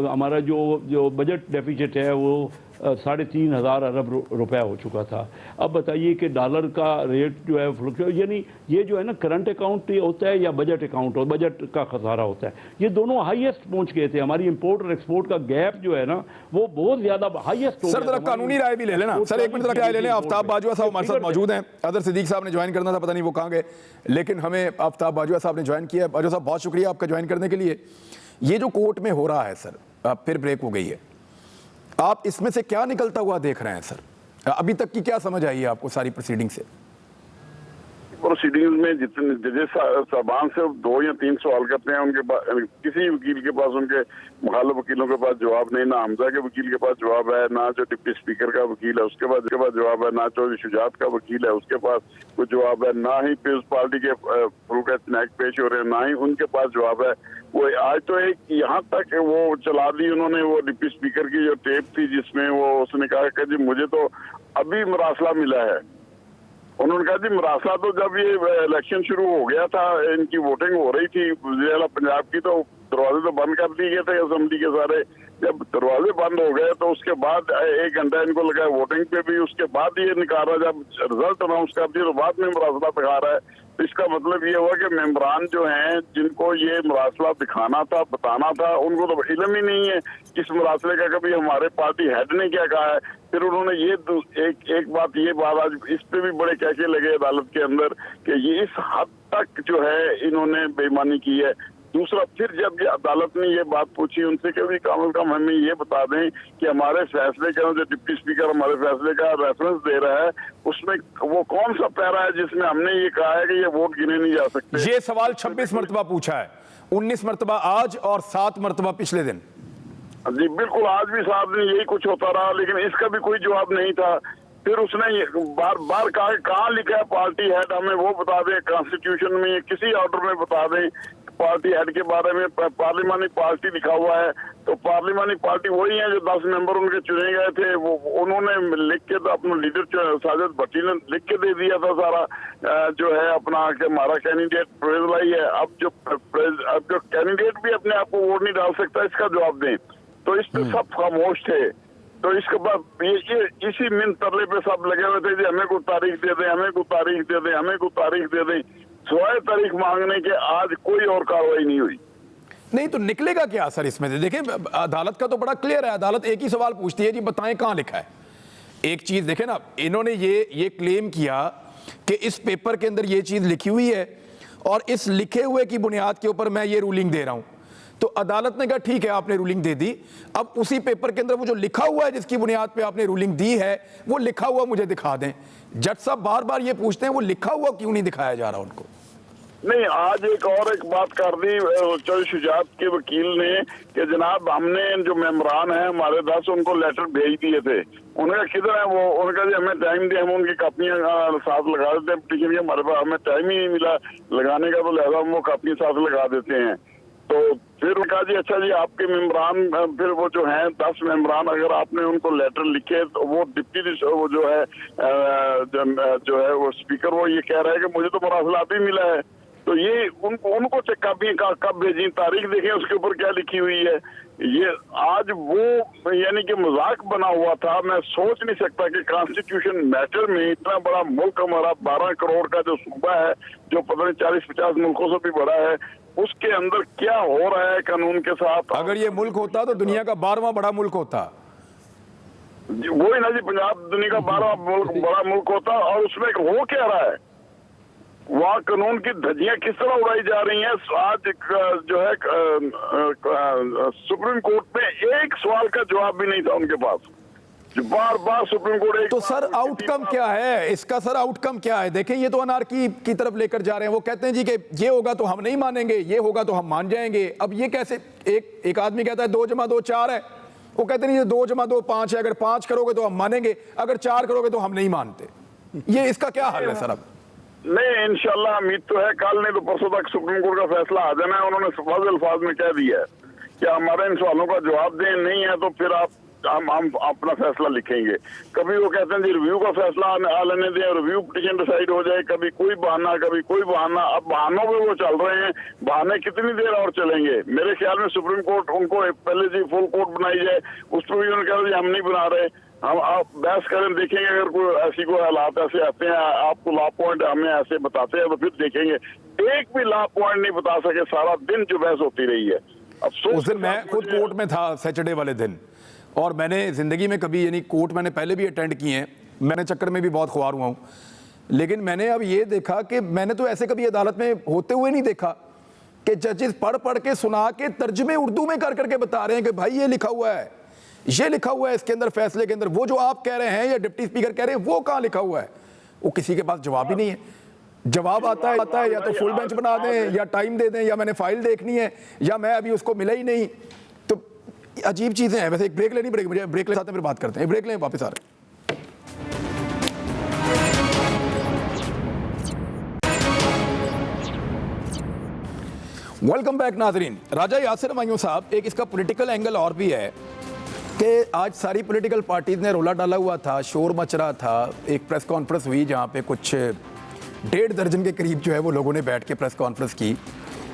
हमारा जो बजट डेफिसिट है वो 3,500 अरब रुपया हो चुका था। अब बताइए कि डॉलर का रेट जो है फ्लक्चुएट, यानी ये जो है ना, करंट अकाउंट होता है या बजट अकाउंट, और बजट का खसारा होता है, ये दोनों हाईएस्ट पहुंच गए थे। हमारी इंपोर्ट और एक्सपोर्ट का गैप जो है ना, वो बहुत ज्यादा हाईएस्ट। सर, जरा कानूनी राय भी ले लेना सर, 1 मिनट राय ले लें। आफ्ताब बाजवा साहब हमारे साथ मौजूद हैं। अदर सिद्दीक साहब ने ज्वाइन करना था, पता नहीं वो कहाँ गए, लेकिन हमें आफ्ताब बाजवा साहब ने ज्वाइन किया। बाजवा साहब, बहुत शुक्रिया आपका ज्वाइन करने के लिए। ये जो कोर्ट में हो रहा है सर, फिर ब्रेक हो गई है, आप इसमें से क्या निकलता हुआ देख रहे हैं सर? अभी तक की क्या समझ आई है आपको सारी प्रोसीडिंग से? प्रोसीडिंग्स में जितने जजेस साहबान से 2 या 3 सवाल करते हैं, उनके पास किसी वकील के पास, उनके मुखालिफ वकीलों के पास जवाब नहीं, ना हमजा के वकील के पास जवाब है, ना जो डिप्टी स्पीकर का वकील है उसके पास जवाब है, ना चौधरी शुजात का वकील है उसके पास कोई जवाब है, ना ही पीपल्स पार्टी के फुलका स्नैक पेश हो रहे हैं, ना ही उनके पास जवाब है। वो आज तो एक यहाँ तक वो चला दी उन्होंने, वो डिप्टी स्पीकर की जो टेप थी जिसमें वो उसने कहा कि जी मुझे तो अभी मरासला मिला है, उन्होंने कहा जी मरासला तो जब ये इलेक्शन शुरू हो गया था, इनकी वोटिंग हो रही थी वज़ीर-ए-आला पंजाब की, तो दरवाजे तो बंद कर दिए गए थे असेंबली के सारे। जब दरवाजे बंद हो गए तो उसके बाद 1 घंटा इनको लगा वोटिंग पे भी, उसके बाद ये निकाला, जब रिजल्ट अनाउंस कर दिया तो बाद में मरासला दिखा रहा है। तो इसका मतलब ये हुआ कि मेंबरान जो हैं जिनको ये मरासला दिखाना था, बताना था, उनको तो इल्म ही नहीं है इस मरासले का, कभी हमारे पार्टी हेड ने क्या कहा है। फिर उन्होंने ये एक बात आज इस पे भी बड़े कहके लगे अदालत के अंदर कि ये इस हद तक जो है इन्होंने बेईमानी की है। दूसरा, फिर जब ये अदालत ने ये बात पूछी उनसे कि भी कम से कम हमें ये बता दें कि हमारे फैसले का, जो डिप्टी स्पीकर हमारे फैसले का रेफरेंस दे रहा है, उसमें वो कौन सा पैरा है जिसमें हमने ये कहा है कि ये वोट गिने नहीं जा सकते। ये सवाल 26 मरतबा पूछा है, 19 मरतबा आज और 7 मरतबा पिछले दिन। जी बिल्कुल, आज भी साहब ने यही कुछ होता रहा, लेकिन इसका भी कोई जवाब नहीं था। फिर उसने बार बार कहा कहाँ लिखा है पार्टी हेड, हमें वो बता दें, कॉन्स्टिट्यूशन में किसी ऑर्डर में बता दें पार्टी हेड के बारे में। पार्लिमानी पार्टी लिखा हुआ है, तो पार्लिमानी पार्टी वही है जो 10 मेंबर उनके चुने गए थे। वो उन्होंने लिख के तो अपना लीडर साजिद भट्टी ने लिख के दे दिया था सारा जो है अपना कि हमारा कैंडिडेट प्रेज लाई है। अब जो कैंडिडेट भी अपने आप को वोट नहीं डाल सकता, इसका जवाब दें। तो इस पे सब खामोश थे। तो इसके बाद ये इसी मिन तरले पे सब लगे हुए थे जी हमें कोई तारीख दे दें, हमें कोई तारीख दे दें, हमें कोई तारीख दे दें। सिवाय तारीख मांगने के आज कोई और कार्रवाई नहीं हुई। नहीं तो निकलेगा क्या सर इसमें से? देखिए अदालत का तो बड़ा क्लियर है, अदालत एक ही सवाल पूछती है जी बताएं कहां लिखा है। एक चीज देखें ना, इन्होंने ये क्लेम किया कि इस पेपर के अंदर ये चीज लिखी हुई है और इस लिखे हुए की बुनियाद के ऊपर मैं ये रूलिंग दे रहा हूं। तो अदालत ने कहा ठीक है आपने रूलिंग दे दी, अब उसी पेपर के अंदर वो जो लिखा हुआ है जिसकी बुनियाद पे आपने रूलिंग दी है वो लिखा हुआ मुझे दिखा दें। जज साहब बार बार ये पूछते हैं वो लिखा हुआ क्यों नहीं दिखाया जा रहा उनको? नहीं, आज एक बात कर दी चौधरी शुजात के वकील ने कि जनाब हमने जो मेंबरान है हमारे 10 उनको लेटर भेज दिए थे। उन्होंने किधर है वो? उन्होंने कहा हमें टाइम दे, हम उनकी कापियां साथ लगा देते हैं पिटीशन की, हमारे पास हमें टाइम ही नहीं मिला लगाने का, तो लिहाजा हम वो कापियां साथ लगा देते हैं। तो फिर उन्होंने कहा जी अच्छा जी आपके मेंबरान, फिर वो जो हैं 10 मेंबरान, अगर आपने उनको लेटर लिखे तो वो डिप्टी वो जो है वो स्पीकर वो ये कह रहा है कि मुझे तो मरासला भी मिला है। तो ये उनको कापियां कब भेजी, तारीख देखें उसके ऊपर क्या लिखी हुई है। ये आज वो यानी कि मजाक बना हुआ था। मैं सोच नहीं सकता कि कॉन्स्टिट्यूशन मैटर में इतना बड़ा मुल्क हमारा 12 करोड़ का जो सूबा है, जो पता नहीं 40-50 मुल्कों से भी बड़ा है, उसके अंदर क्या हो रहा है कानून के साथ। अगर ये मुल्क होता तो दुनिया का 12वां बड़ा मुल्क होता। वही ना जी, पंजाब दुनिया का 12वां बड़ा मुल्क होता। और उसमें हो क्या रहा है, वहाँ कानून की धज्जियां किस तरह उड़ाई जा रही हैं। आज जो है सुप्रीम कोर्ट में एक सवाल का जवाब भी नहीं था उनके पास, जो बार बार सुप्रीम कोर्ट। तो सर आउटकम क्या है इसका? सर आउटकम क्या है? देखें ये तो अनार्की की तरफ लेकर जा रहे हैं। वो कहते हैं जी कि ये होगा तो हम नहीं मानेंगे, ये होगा तो हम मान जाएंगे। अब ये कैसे? एक आदमी कहता है 2 + 2 4 है, वो कहते नहीं 2 + 2 5 है, अगर 5 करोगे तो हम मानेंगे, अगर 4 करोगे तो हम नहीं मानते। ये इसका क्या हल है सर? अब नहीं, इंशाल्लाह उम्मीद तो है कल नहीं तो परसों तक सुप्रीम कोर्ट का फैसला आ जाना है। उन्होंने वाज़ेह अल्फाज में कह दिया है कि हमारे इन सवालों का जवाब दें, नहीं है तो फिर हम अपना फैसला लिखेंगे। कभी वो कहते हैं जी रिव्यू का फैसला आ लेने दें, रिव्यू पिटीशन डिसाइड हो जाए, कभी कोई बहाना कभी कोई बहाना। अब बहानों पे वो चल रहे हैं, बहाने कितनी देर और चलेंगे? मेरे ख्याल में सुप्रीम कोर्ट उनको पहले जी फुल कोर्ट बनाई जाए, उस पर भी उन्होंने कहा हम नहीं बना रहे, हम आप बहस करें, देखेंगे अगर कोई ऐसी कोई हालात ऐसे आते हैं, आपको लॉ पॉइंट हमें ऐसे बताते हैं तो फिर देखेंगे। एक भी लॉ पॉइंट नहीं बता सके, सारा दिन जो बहस होती रही है। उस दिन मैं खुद कोर्ट में था सैटरडे वाले दिन, और मैंने जिंदगी में कभी यानी कोर्ट मैंने पहले भी अटेंड किए हैं, मैंने चक्कर में भी बहुत ख्वार हुआ हूँ, लेकिन मैंने अब ये देखा कि मैंने तो ऐसे कभी अदालत में होते हुए नहीं देखा कि जजेस पढ़ के सुना के तर्जमे उर्दू में कर करके बता रहे हैं कि भाई ये लिखा हुआ है, ये लिखा हुआ है इसके अंदर फैसले के अंदर। वो जो आप कह रहे हैं या डिप्टी स्पीकर कह रहे हैं वो कहाँ लिखा हुआ है? वो किसी के पास जवाब ही नहीं है। जवाब आता है या तो फुल बेंच बना दें, या टाइम दे दें, या मैंने फाइल देखनी है, या मैं अभी उसको मिला ही नहीं। तो अजीब चीजें हैं। वैसे एक ब्रेक लेनी पड़ेगी मुझे, ब्रेक ले साथ में फिर बात करते हैं। ब्रेक लें, वापस आ रहे हैं। वेलकम बैक नाजरीन। राजा यासिर हुमायूं साहब, एक इसका पॉलिटिकल एंगल और भी है कि आज सारी पॉलिटिकल पार्टीज ने रोला डाला हुआ था, शोर मच रहा था। एक प्रेस कॉन्फ्रेंस हुई जहाँ पे कुछ 1.5 दर्जन के करीब जो है वो लोगों ने बैठ के प्रेस कॉन्फ्रेंस की।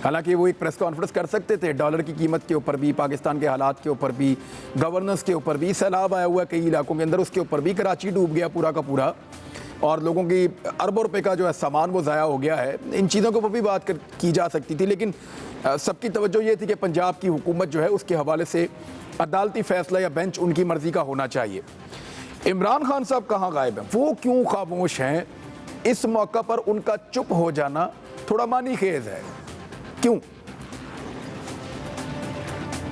हालांकि वो एक प्रेस कॉन्फ्रेंस कर सकते थे, डॉलर की कीमत के ऊपर भी, पाकिस्तान के हालात के ऊपर भी, गवर्नेंस के ऊपर भी, सैलाब आया हुआ कई इलाकों के अंदर, उसके ऊपर भी, कराची डूब गया पूरा का पूरा और लोगों की अरबों रुपए का जो है सामान वो ज़ाया हो गया है। इन चीज़ों के ऊपर भी बात की जा सकती थी, लेकिन सबकी तवज्जो ये थी कि पंजाब की हुकूमत जो है उसके हवाले से अदालती फैसला या बेंच उनकी मर्जी का होना चाहिए। इमरान खान साहब कहाँ गायब हैं, वो क्यों खामोश हैं? इस मौका पर उनका चुप हो जाना थोड़ा मानी खेज है, क्यों?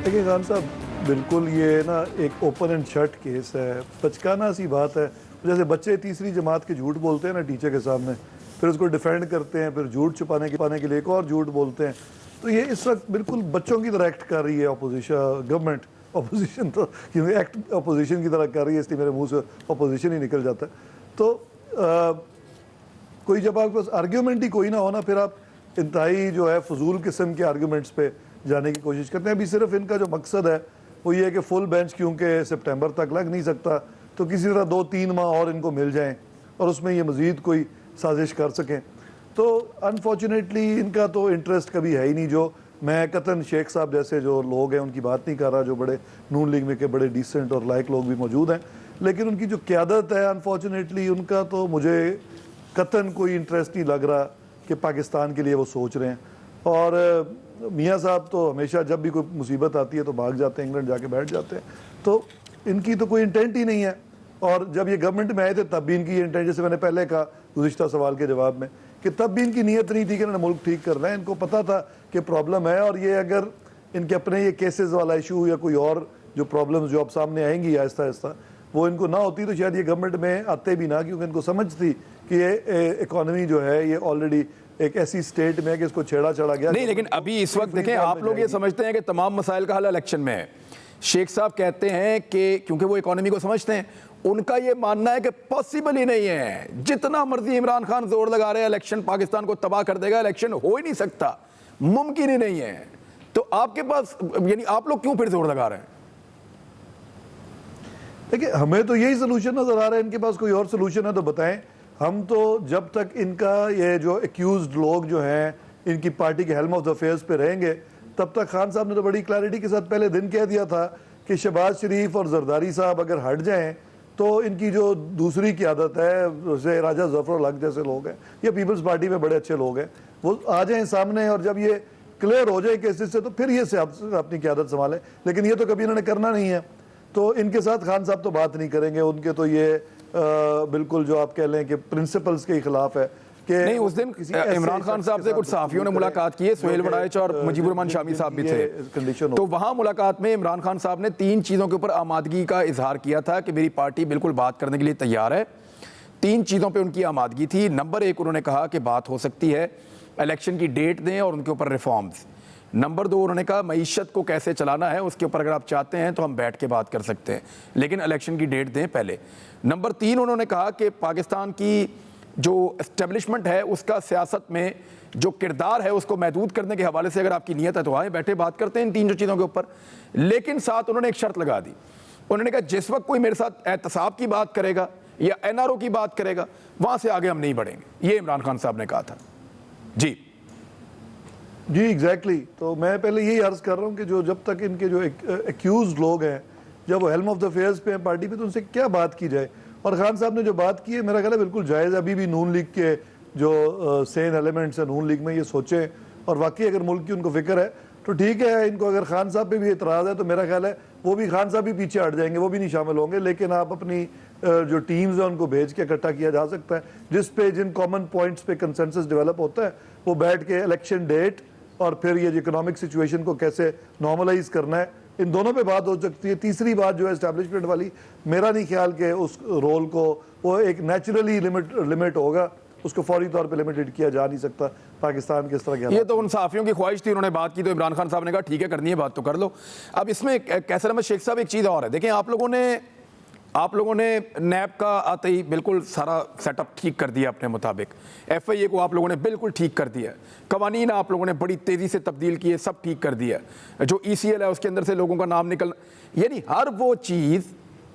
देखिए खान साहब, बिल्कुल ये ना एक ओपन एंड शट केस है, बचकाना सी बात है। जैसे बच्चे तीसरी जमात के झूठ बोलते हैं ना टीचर के सामने, फिर उसको डिफेंड करते हैं, फिर झूठ छुपाने के लिए एक और झूठ बोलते हैं। तो ये इस वक्त बिल्कुल बच्चों की तरह एक्ट कर रही है अपोजिशन, गवर्नमेंट। अपोजिशन तो एक्ट अपोजिशन की तरह कर रही है, इसलिए मेरे मुंह से अपोजिशन ही निकल जाता है। तो कोई जब आपके पास आर्ग्यूमेंट ही कोई ना हो ना, फिर आप इंतहाई जो है फजूल किस्म के आर्ग्यूमेंट्स पे जाने की कोशिश करते हैं। अभी सिर्फ इनका जो मकसद है वो ये है कि फुल बेंच क्योंकि सितंबर तक लग नहीं सकता, तो किसी तरह 2-3 माह और इनको मिल जाएं और उसमें ये मज़ीद कोई साजिश कर सकें। तो अनफॉर्चुनेटली इनका तो इंटरेस्ट कभी है ही नहीं। जो मैं कतन शेख साहब जैसे जो लोग हैं उनकी बात नहीं कर रहा, जो बड़े नून लीग में के बड़े डिसेंट और लायक लोग भी मौजूद हैं, लेकिन उनकी जो क़यादत है अनफॉर्चुनेटली उनका तो मुझे कतन कोई इंटरेस्ट नहीं लग रहा कि पाकिस्तान के लिए वो सोच रहे हैं। और मियाँ साहब तो हमेशा जब भी कोई मुसीबत आती है तो भाग जाते हैं, इंग्लैंड जाके बैठ जाते हैं। तो इनकी तो कोई इंटेंट ही नहीं है। और जब ये गवर्नमेंट में आए थे तब भी इनकी ये इंटेंट, जैसे मैंने पहले कहा गुज़िश्ता सवाल के जवाब में, कि तब भी इनकी नीयत नहीं थी कि इन्होंने मुल्क ठीक करना है। इनको पता था कि प्रॉब्लम है, और ये अगर इनके अपने ये केसेस वाला इशू या कोई और जो प्रॉब्लम्स जो अब सामने आएंगी आहिस्ता आहिस्ता, वो इनको ना होती तो शायद ये गवर्नमेंट में आते भी ना, क्योंकि इनको समझ थी कि ये इकोनॉमी जो है ये ऑलरेडी एक ऐसी स्टेट में है कि इसको छेड़ा चढ़ा गया नहीं। लेकिन अभी इस वक्त देखें, आप लोग ये समझते हैं कि तमाम मसाइल का हल इलेक्शन में है। शेख साहब कहते हैं कि क्योंकि वो इकोनॉमी को समझते हैं, उनका ये मानना है कि पॉसिबल ही नहीं है, जितना मर्जी इमरान खान जोर लगा रहे हैं इलेक्शन पाकिस्तान को तबाह कर देगा, इलेक्शन हो ही नहीं सकता, मुमकिन ही नहीं है। तो आपके पास यानी आप लोग क्यों फिर जोर लगा रहे हैं? देखिए हमें तो यही सोल्यूशन नजर आ रहा है, इनके पास कोई और सोल्यूशन है तो बताएं। हम तो जब तक इनका ये जो एक्यूज्ड लोग जो हैं इनकी पार्टी के हेल्म ऑफ द अफेयर्स पे रहेंगे, तब तक खान साहब ने तो बड़ी क्लैरिटी के साथ पहले दिन कह दिया था कि शहबाज शरीफ और जरदारी साहब अगर हट जाएं तो इनकी जो दूसरी क़यादत है, जैसे राजा जफर हक जैसे लोग हैं या पीपल्स पार्टी में बड़े अच्छे लोग हैं, वो आ जाएं सामने, और जब ये क्लियर हो जाए केसेस से तो फिर ये अपनी क़यादत संभालें। लेकिन ये तो कभी इन्होंने करना नहीं है, तो इनके साथ खान साहब तो बात नहीं करेंगे। उनके तो ये बिल्कुल जो आप कह लें कि प्रिंसिपल्स के खिलाफ है कि नहीं। उस दिन इमरान खान साहब से कुछ सहाफियों ने मुलाकात की है, सोहेल वड़ाइच और मुजीबुर रहमान शामी साहब भी थे। तो वहां मुलाकात में इमरान खान साहब ने 3 चीज़ों के ऊपर आमादगी का इजहार किया था कि मेरी पार्टी बिल्कुल बात करने के लिए तैयार है। 3 चीज़ों पर उनकी आमादगी थी। नंबर 1 उन्होंने कहा कि बात हो सकती है, इलेक्शन की डेट दें और उनके ऊपर रिफॉर्म्स। नंबर 2 उन्होंने कहा मईशत को कैसे चलाना है उसके ऊपर अगर आप चाहते हैं तो हम बैठ के बात कर सकते हैं, लेकिन इलेक्शन की डेट दें पहले। नंबर 3 उन्होंने कहा कि पाकिस्तान की जो एस्टेब्लिशमेंट है उसका सियासत में जो किरदार है उसको महदूद करने के हवाले से अगर आपकी नीयत है तो आए बैठे बात करते हैं इन 3 चीज़ों के ऊपर। लेकिन साथ उन्होंने एक शर्त लगा दी, उन्होंने कहा जिस वक्त कोई मेरे साथ एहतसाब की बात करेगा या NRO की बात करेगा वहाँ से आगे हम नहीं बढ़ेंगे। ये इमरान खान साहब ने कहा था। जी एग्जैक्टली। तो मैं पहले यही अर्ज कर रहा हूँ कि जो जब तक इनके जो एक्यूज लोग हैं, जब वो हेल्म ऑफ द अफेयर्स पे हैं पार्टी पे, तो उनसे क्या बात की जाए। और खान साहब ने जो बात की है मेरा ख्याल है बिल्कुल जायज़। अभी भी नून लीग के जो सेन एलिमेंट्स हैं नून लीग में ये सोचें, और वाकई अगर मुल्क की उनको फिक्र है तो ठीक है। इनको अगर खान साहब पे भी एतराज़ है तो मेरा ख्याल है वो भी खान साहब भी पीछे हट जाएंगे, वो भी नहीं शामिल होंगे। लेकिन आप अपनी जो टीम्स हैं उनको भेज के इकट्ठा किया जा सकता है, जिस पे जिन कॉमन पॉइंट्स पे कंसेंसस डेवलप होता है, वो बैठ के इलेक्शन डेट और फिर ये इकोनॉमिक सिचुएशन को कैसे नॉर्मलाइज करना है, इन दोनों पे बात हो सकती है। तीसरी बात जो है एस्टैब्लिशमेंट वाली, मेरा नहीं ख्याल कि उस रोल को वो एक नेचुरली लिमिट होगा, उसको फौरी तौर पे लिमिटेड किया जा नहीं सकता पाकिस्तान के इस तरह के। ये तो उन सहाफियों की ख्वाहिश थी, उन्होंने बात की तो इमरान खान साहब ने कहा ठीक है करनी है बात तो कर लो। अब इसमें कैसर अहमद शेख साहब एक चीज़ और है, देखें आप लोगों ने आप लोगों ने नैब का आते ही बिल्कुल सारा सेटअप ठीक कर दिया अपने मुताबिक, FIA को आप लोगों ने बिल्कुल ठीक कर दिया, कवानीन आप लोगों ने बड़ी तेज़ी से तब्दील किए, सब ठीक कर दिया, जो ECL है उसके अंदर से लोगों का नाम निकलना, यानी हर वो चीज़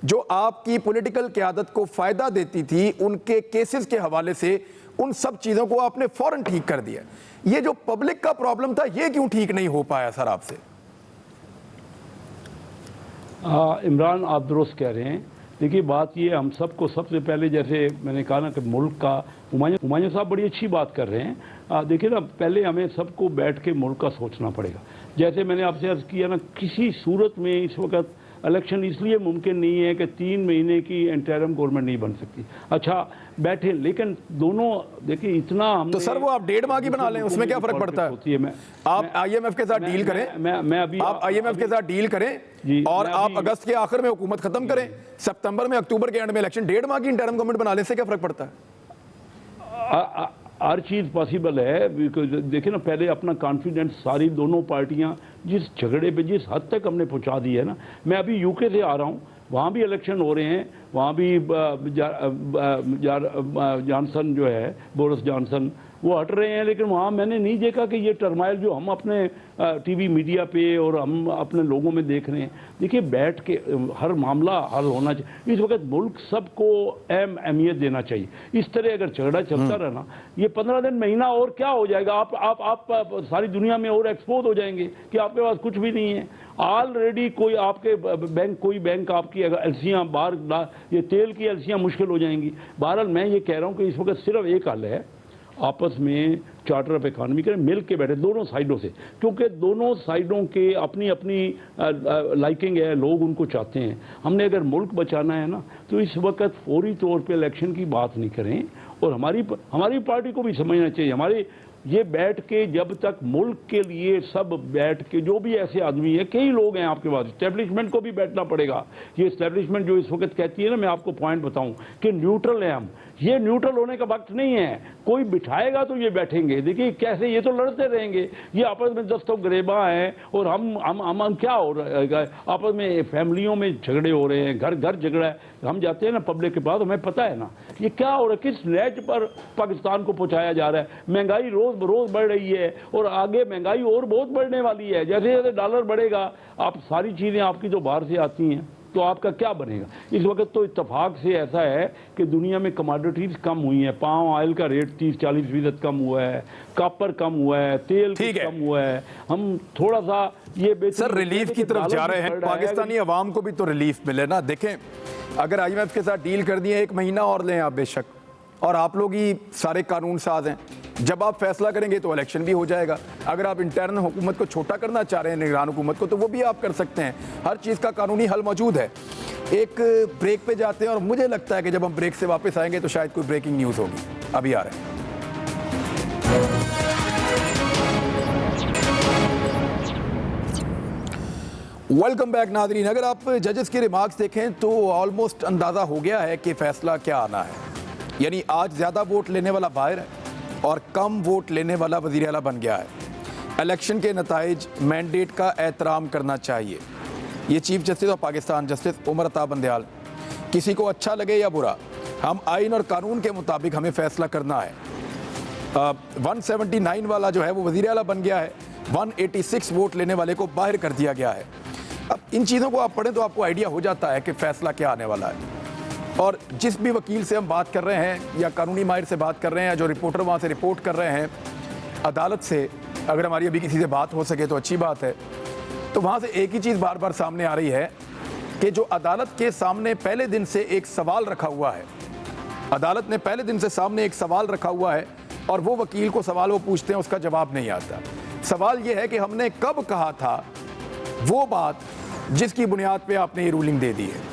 जो आपकी पॉलिटिकल क़यादत को फ़ायदा देती थी उनके केसेस के हवाले से, उन सब चीज़ों को आपने फ़ौरन ठीक कर दिया। ये जो पब्लिक का प्रॉब्लम था ये क्यों ठीक नहीं हो पाया सर आपसे? इमरान, आप दुरुस्त कह रहे हैं। देखिए बात ये, हम सबको सबसे पहले, जैसे मैंने कहा ना कि मुल्क का, हुमायूं साहब बड़ी अच्छी बात कर रहे हैं। देखिए ना, पहले हमें सबको बैठ के मुल्क का सोचना पड़ेगा। जैसे मैंने आपसे अर्ज़ किया ना, किसी सूरत में इस वक्त इलेक्शन इसलिए मुमकिन नहीं है कि 3 महीने की इंटरिम गवर्नमेंट नहीं बन सकती। अच्छा बैठे, लेकिन दोनों देखिए इतना हम तो सर वो आप 1.5 माह की बना लें, उसमें क्या फर्क पड़ता है? आप IMF के साथ डील करें, मैं अभी आप IMF के साथ डील करें और आप अगस्त के आखिर में हुकूमत खत्म करें, सितंबर में, अक्टूबर के एंड में इलेक्शन, 1.5 माह की इंटरिम गवर्नमेंट बना ले, से क्या फर्क पड़ता है? हर चीज़ पॉसिबल है। देखिए ना, पहले अपना कॉन्फिडेंस सारी दोनों पार्टियां जिस झगड़े पे जिस हद तक हमने पहुंचा दी है ना, मैं अभी UK से आ रहा हूं, वहाँ भी इलेक्शन हो रहे हैं, वहाँ भी जॉनसन जो है, बोरिस जॉनसन, वो हट रहे हैं, लेकिन वहाँ मैंने नहीं देखा कि ये टर्माइल जो हम अपने TV मीडिया पे और हम अपने लोगों में देख रहे हैं। देखिए बैठ के हर मामला हल होना चाहिए। इस वक्त मुल्क सबको अहमियत देना चाहिए। इस तरह अगर झगड़ा चलता रहा ना, ये 15 दिन, महीना और क्या हो जाएगा, आप सारी दुनिया में और एक्सपोज हो जाएंगे कि आपके पास कुछ भी नहीं है। ऑलरेडी कोई आपके बैंक, कोई बैंक आपकी एलसियाँ बाहर, ये तेल की एलसियाँ मुश्किल हो जाएंगी। बहरहाल मैं ये कह रहा हूँ कि इस वक्त सिर्फ एक हल है, आपस में चार्टर ऑफ इकॉनमी करें, मिल के बैठे दोनों साइडों से, क्योंकि दोनों साइडों के अपनी अपनी लाइकिंग है, लोग उनको चाहते हैं। हमने अगर मुल्क बचाना है ना, तो इस वक्त फौरी तौर पे इलेक्शन की बात नहीं करें। और हमारी पार्टी को भी समझना चाहिए, हमारी ये बैठ के जब तक मुल्क के लिए सब बैठ के, जो भी ऐसे आदमी है, कई लोग हैं आपके पास, इस्टेब्लिशमेंट को भी बैठना पड़ेगा। ये इस्टेब्लिशमेंट जो इस वक्त कहती है ना, मैं आपको पॉइंट बताऊं कि न्यूट्रल है हम, ये न्यूट्रल होने का वक्त नहीं है। कोई बिठाएगा तो ये बैठेंगे। देखिए कैसे, ये तो लड़ते रहेंगे, ये आपस में दस्तों गरेबा हैं। और हम क्या हो रहा है, आपस में फैमिलियों में झगड़े हो रहे हैं, घर घर झगड़ा है। हम जाते हैं ना पब्लिक के पास, हमें पता है ना ये क्या हो रहा है, किस नेच पर पाकिस्तान को पहुंचाया जा रहा है। महंगाई रोज रोज बढ़ रही है और आगे महंगाई और बहुत बढ़ने वाली है। जैसे जैसे डॉलर बढ़ेगा, आप सारी चीज़ें आपकी जो बाहर से आती हैं, तो आपका क्या बनेगा। इस वक्त तो इत्तेफाक से ऐसा है कि दुनिया में कमोडिटीज कम हुई हैं। पाम ऑयल का रेट 30-40% कम हुआ है, कॉपर कम हुआ है, तेल कम हुआ है। हम थोड़ा सा ये सर रिलीफ की तरफ जा रहे हैं, पाकिस्तानी अवाम को भी तो रिलीफ मिले ना। देखें, अगर IMF के साथ डील कर दिए, 1 महीना और लें आप बेशक, और आप लोग ही सारे कानून साज हैं, जब आप फैसला करेंगे तो इलेक्शन भी हो जाएगा। अगर आप इंटरनल हुकूमत को छोटा करना चाह रहे हैं, निगरान हुकूमत को, तो वो भी आप कर सकते हैं। हर चीज़ का कानूनी हल मौजूद है। एक ब्रेक पे जाते हैं और मुझे लगता है कि जब हम ब्रेक से वापस आएंगे तो शायद कोई ब्रेकिंग न्यूज़ होगी। अभी आ रहे हैं। Welcome back Nadreen. अगर आप जजेस के रिमार्क्स देखें तो ऑलमोस्ट अंदाज़ा हो गया है कि फ़ैसला क्या आना है। यानी आज ज़्यादा वोट लेने वाला बाहर है और कम वोट लेने वाला वज़ीर आला बन गया है। इलेक्शन के नताइज मैंडेट का एहतराम करना चाहिए। ये chief justice of Pakistan justice Umar Ata Bandial, किसी को अच्छा लगे या बुरा, हम आइन और कानून के मुताबिक हमें फ़ैसला करना है। 179 वाला जो है वो वज़ीर आला बन गया है, 186 वोट लेने वाले को बाहर कर दिया गया है। अब इन चीज़ों को आप पढ़ें तो आपको आइडिया हो जाता है कि फ़ैसला क्या आने वाला है। और जिस भी वकील से हम बात कर रहे हैं या कानूनी माहिर से बात कर रहे हैं या जो रिपोर्टर वहाँ से रिपोर्ट कर रहे हैं अदालत से, अगर हमारी अभी किसी से बात हो सके तो अच्छी बात है, तो वहाँ से एक ही चीज़ बार बार सामने आ रही है कि जो अदालत के सामने पहले दिन से एक सवाल रखा हुआ है, अदालत ने पहले दिन से सामने एक सवाल रखा हुआ है और वो वकील को सवाल वो पूछते हैं, उसका जवाब नहीं आता। सवाल ये है कि हमने कब कहा था वो बात जिसकी बुनियाद पे आपने ये रूलिंग दे दी है।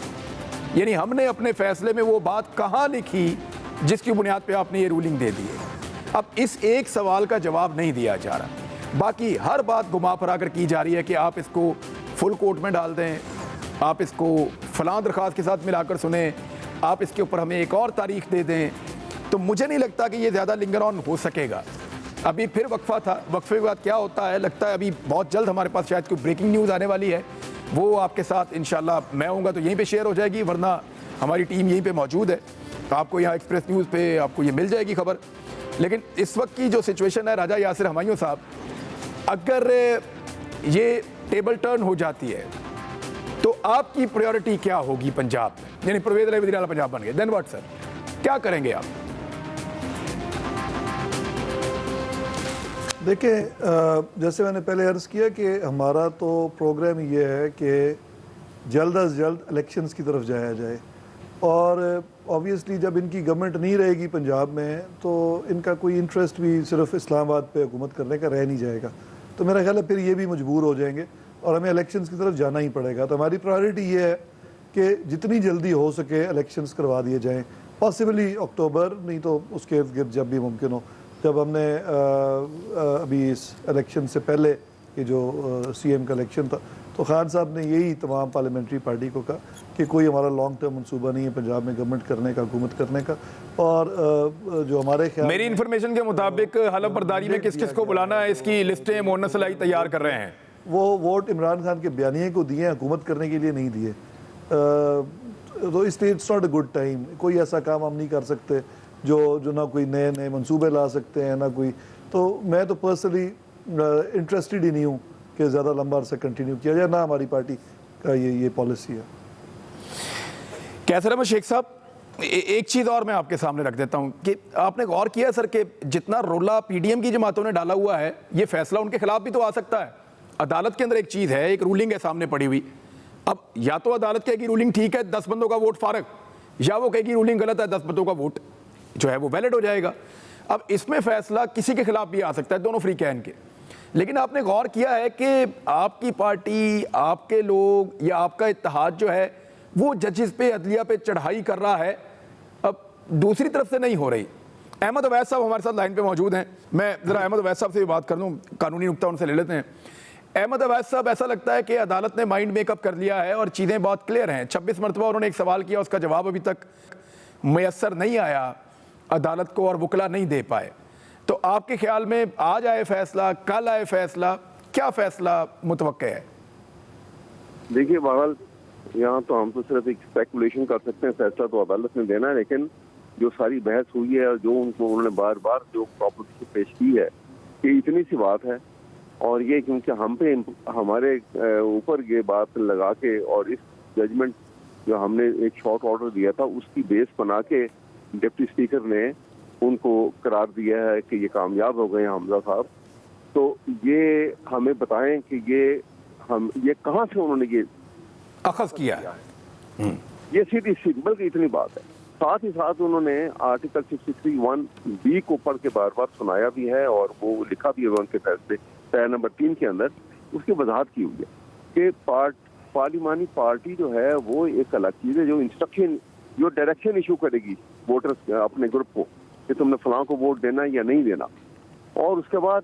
यानी हमने अपने फैसले में वो बात कहाँ लिखी जिसकी बुनियाद पे आपने ये रूलिंग दे दी है। अब इस एक सवाल का जवाब नहीं दिया जा रहा। बाकी हर बात घुमा फिरा कर की जा रही है कि आप इसको फुल कोर्ट में डाल दें, आप इसको फलां दरख्वास्त के साथ मिलाकर सुने, आप इसके ऊपर हमें एक और तारीख दे दें। तो मुझे नहीं लगता कि ये ज़्यादा लिंगर ऑन हो सकेगा। अभी फिर वक्फा था, वक्फे के बाद क्या होता है, लगता है अभी बहुत जल्द हमारे पास शायद कोई ब्रेकिंग न्यूज़ आने वाली है। वो आपके साथ इंशाल्लाह मैं होऊंगा तो यहीं पे शेयर हो जाएगी, वरना हमारी टीम यहीं पे मौजूद है, तो आपको यहाँ एक्सप्रेस न्यूज़ पे आपको ये मिल जाएगी खबर। लेकिन इस वक्त की जो सिचुएशन है राजा यासिर हमायूं साहब, अगर ये टेबल टर्न हो जाती है तो आपकी प्रायोरिटी क्या होगी पंजाब में? यानी परवेज़ इलाही वज़ीर आला पंजाब बन गए, देन व्हाट सर, क्या करेंगे आप? देखिए, जैसे मैंने पहले अर्ज़ किया कि हमारा तो प्रोग्राम ये है कि जल्द अज जल्द इलेक्शंस की तरफ जाया जाए, और ऑब्वियसली जब इनकी गवर्नमेंट नहीं रहेगी पंजाब में तो इनका कोई इंटरेस्ट भी सिर्फ इस्लामाबाद पे हुकूमत करने का रह नहीं जाएगा। तो मेरा ख्याल है फिर ये भी मजबूर हो जाएंगे और हमें इलेक्शंस की तरफ जाना ही पड़ेगा। तो हमारी प्रायोरिटी ये है कि जितनी जल्दी हो सके इलेक्शंस करवा दिए जाएँ, पॉसिबली अक्टूबर, नहीं तो उसके इर्द गिर्द जब भी मुमकिन हो। जब हमने अभी इस इलेक्शन से पहले ये जो CM का इलेक्शन था, तो खान साहब ने यही तमाम पार्लियामेंट्री पार्टी को कहा कि कोई हमारा लॉन्ग टर्म मंसूबा नहीं है पंजाब में गवर्नमेंट करने का, हुकूमत करने का। और जो हमारे ख्याल मेरी इन्फॉर्मेशन के मुताबिक हलफ बर्दारी में किस किस को बुलाना है इसकी लिस्टें मोहन्नस इलाही तैयार कर रहे हैं। वो वोट इमरान खान के बयानिए को दिए, हुकूमत करने के लिए नहीं दिए। तो इसलिए it's not a good time. कोई ऐसा काम हम नहीं कर सकते जो ना कोई नए नए मंसूबे ला सकते हैं ना कोई। तो मैं तो पर्सनली इंटरेस्टेड ही नहीं हूँ कि ज़्यादा लंबा अरसा कंटिन्यू किया जाए, ना हमारी पार्टी का ये पॉलिसी है। कैसर अहमद शेख साहब, एक चीज़ और मैं आपके सामने रख देता हूँ कि आपने गौर किया सर कि जितना रोला PDM की जमातों ने डाला हुआ है, ये फैसला उनके खिलाफ भी तो आ सकता है। अदालत के अंदर एक चीज़ है, एक रूलिंग है सामने पड़ी हुई। अब या तो अदालत कहेगी रूलिंग ठीक है, 10 बंदों का वोट फारग, या वो कहेगी रूलिंग गलत है, 10 बंदों का वोट जो है वो वैलिड हो जाएगा। अब इसमें फैसला किसी के खिलाफ भी आ सकता है, दोनों फ्री कैन के। लेकिन आपने गौर किया है कि आपकी पार्टी, आपके लोग या आपका इत्तेहाद जो है वो जजेस पे, अदलिया पे चढ़ाई कर रहा है, अब दूसरी तरफ से नहीं हो रही। अहमद अवैस साहब हमारे साथ लाइन पे मौजूद हैं, मैं ज़रा अहमद अवैस साहब से भी बात कर लूँ, कानूनी नुक्ता उनसे ले लेते हैं। अहमद अवैस साहब, ऐसा लगता है कि अदालत ने माइंड मेकअप कर लिया है और चीज़ें बहुत क्लियर हैं। 26 मरतबा उन्होंने एक सवाल किया, उसका जवाब अभी तक मैसर नहीं आया अदालत को और वकला नहीं दे पाए। तो आपके ख्याल में आज आए फैसला, कल आए फैसला, क्या फैसला मुतवक्के है? देखिए बहरहाल यहाँ तो हम तो सिर्फ एक स्पेकुलेशन कर सकते हैं, फैसला तो अदालत ने देना है। लेकिन जो सारी बहस हुई है और जो उन्होंने बार बार जो प्रॉपर्टी पेश की है, ये इतनी सी बात है। और ये क्योंकि हम पे हमारे ऊपर ये बात लगा के और इस जजमेंट जो हमने एक शॉर्ट ऑर्डर दिया था उसकी बेस बना के डिप्टी स्पीकर ने उनको करार दिया है कि ये कामयाब हो गए हैं हमजा साहब। तो ये हमें बताएं कि ये कहाँ से उन्होंने ये अखज़ किया है। ये सीधी सिंपल की इतनी बात है। साथ ही साथ उन्होंने आर्टिकल 63(1)(b) को पढ़ के बार बार सुनाया भी है और वो लिखा भी है उनके फैसले पैरा नंबर 3 के अंदर। उसकी वजाहत की हुई है कि पार्लिमानी पार्टी जो है वो एक अलग चीज़ है, जो इंस्ट्रक्शन, जो डायरेक्शन इशू करेगी वोटर्स अपने ग्रुप को कि तुमने फलां को वोट देना या नहीं देना। और उसके बाद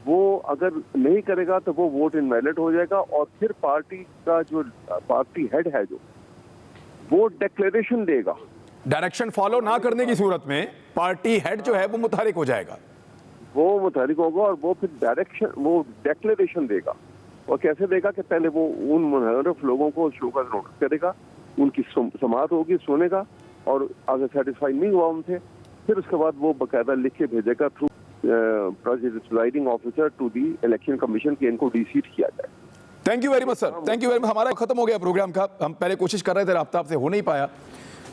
वो अगर नहीं करेगा तो वो वोट इनवैलिड हो जाएगा और फिर पार्टी का जो पार्टी हेड है जो वो डिक्लेरेशन देगा। डायरेक्शन फॉलो ना करने की सूरत में पार्टी हेड जो है वो मुतहरिक हो जाएगा, वो मुतहरिक होगा और वो फिर डायरेक्शन, वो डिक्लेरेशन देगा। और कैसे देगा कि पहले वो उन मुनहरफ लोगों को शो का नोटिस करेगा, उनकी समाअत होगी, सुनेगा, और अगर सेटिस्फाइड नहीं हुआ उनसे फिर उसके बाद वो बाकायदा लिख के भेजेगा through presiding officer to the election commission कि इनको डिसीट किया जाए। Thank you very much sir, thank you very much. हमारा खत्म हो गया प्रोग्राम का, हम पहले कोशिश कर रहे थे, राब्ता आपसे हो नहीं पाया।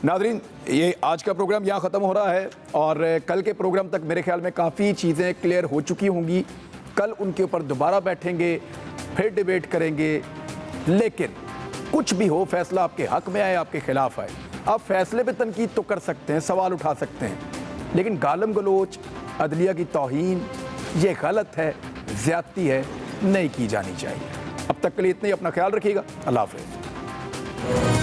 नाज़रीन, ये आज का प्रोग्राम यहाँ ख़त्म हो रहा है और कल के प्रोग्राम तक मेरे ख्याल में काफ़ी चीज़ें क्लियर हो चुकी होंगी। कल उनके ऊपर दोबारा बैठेंगे, फिर डिबेट करेंगे। लेकिन कुछ भी हो, फैसला आपके हक में आए, आपके खिलाफ आए, आप फैसले पे तनकीद तो कर सकते हैं, सवाल उठा सकते हैं, लेकिन गालम गलोच, अदलिया की तौहीन, ये गलत है, ज़्यादती है, नहीं की जानी चाहिए। अब तक के लिए इतना ही, अपना ख्याल रखिएगा। अल्लाह हाफ़िज़।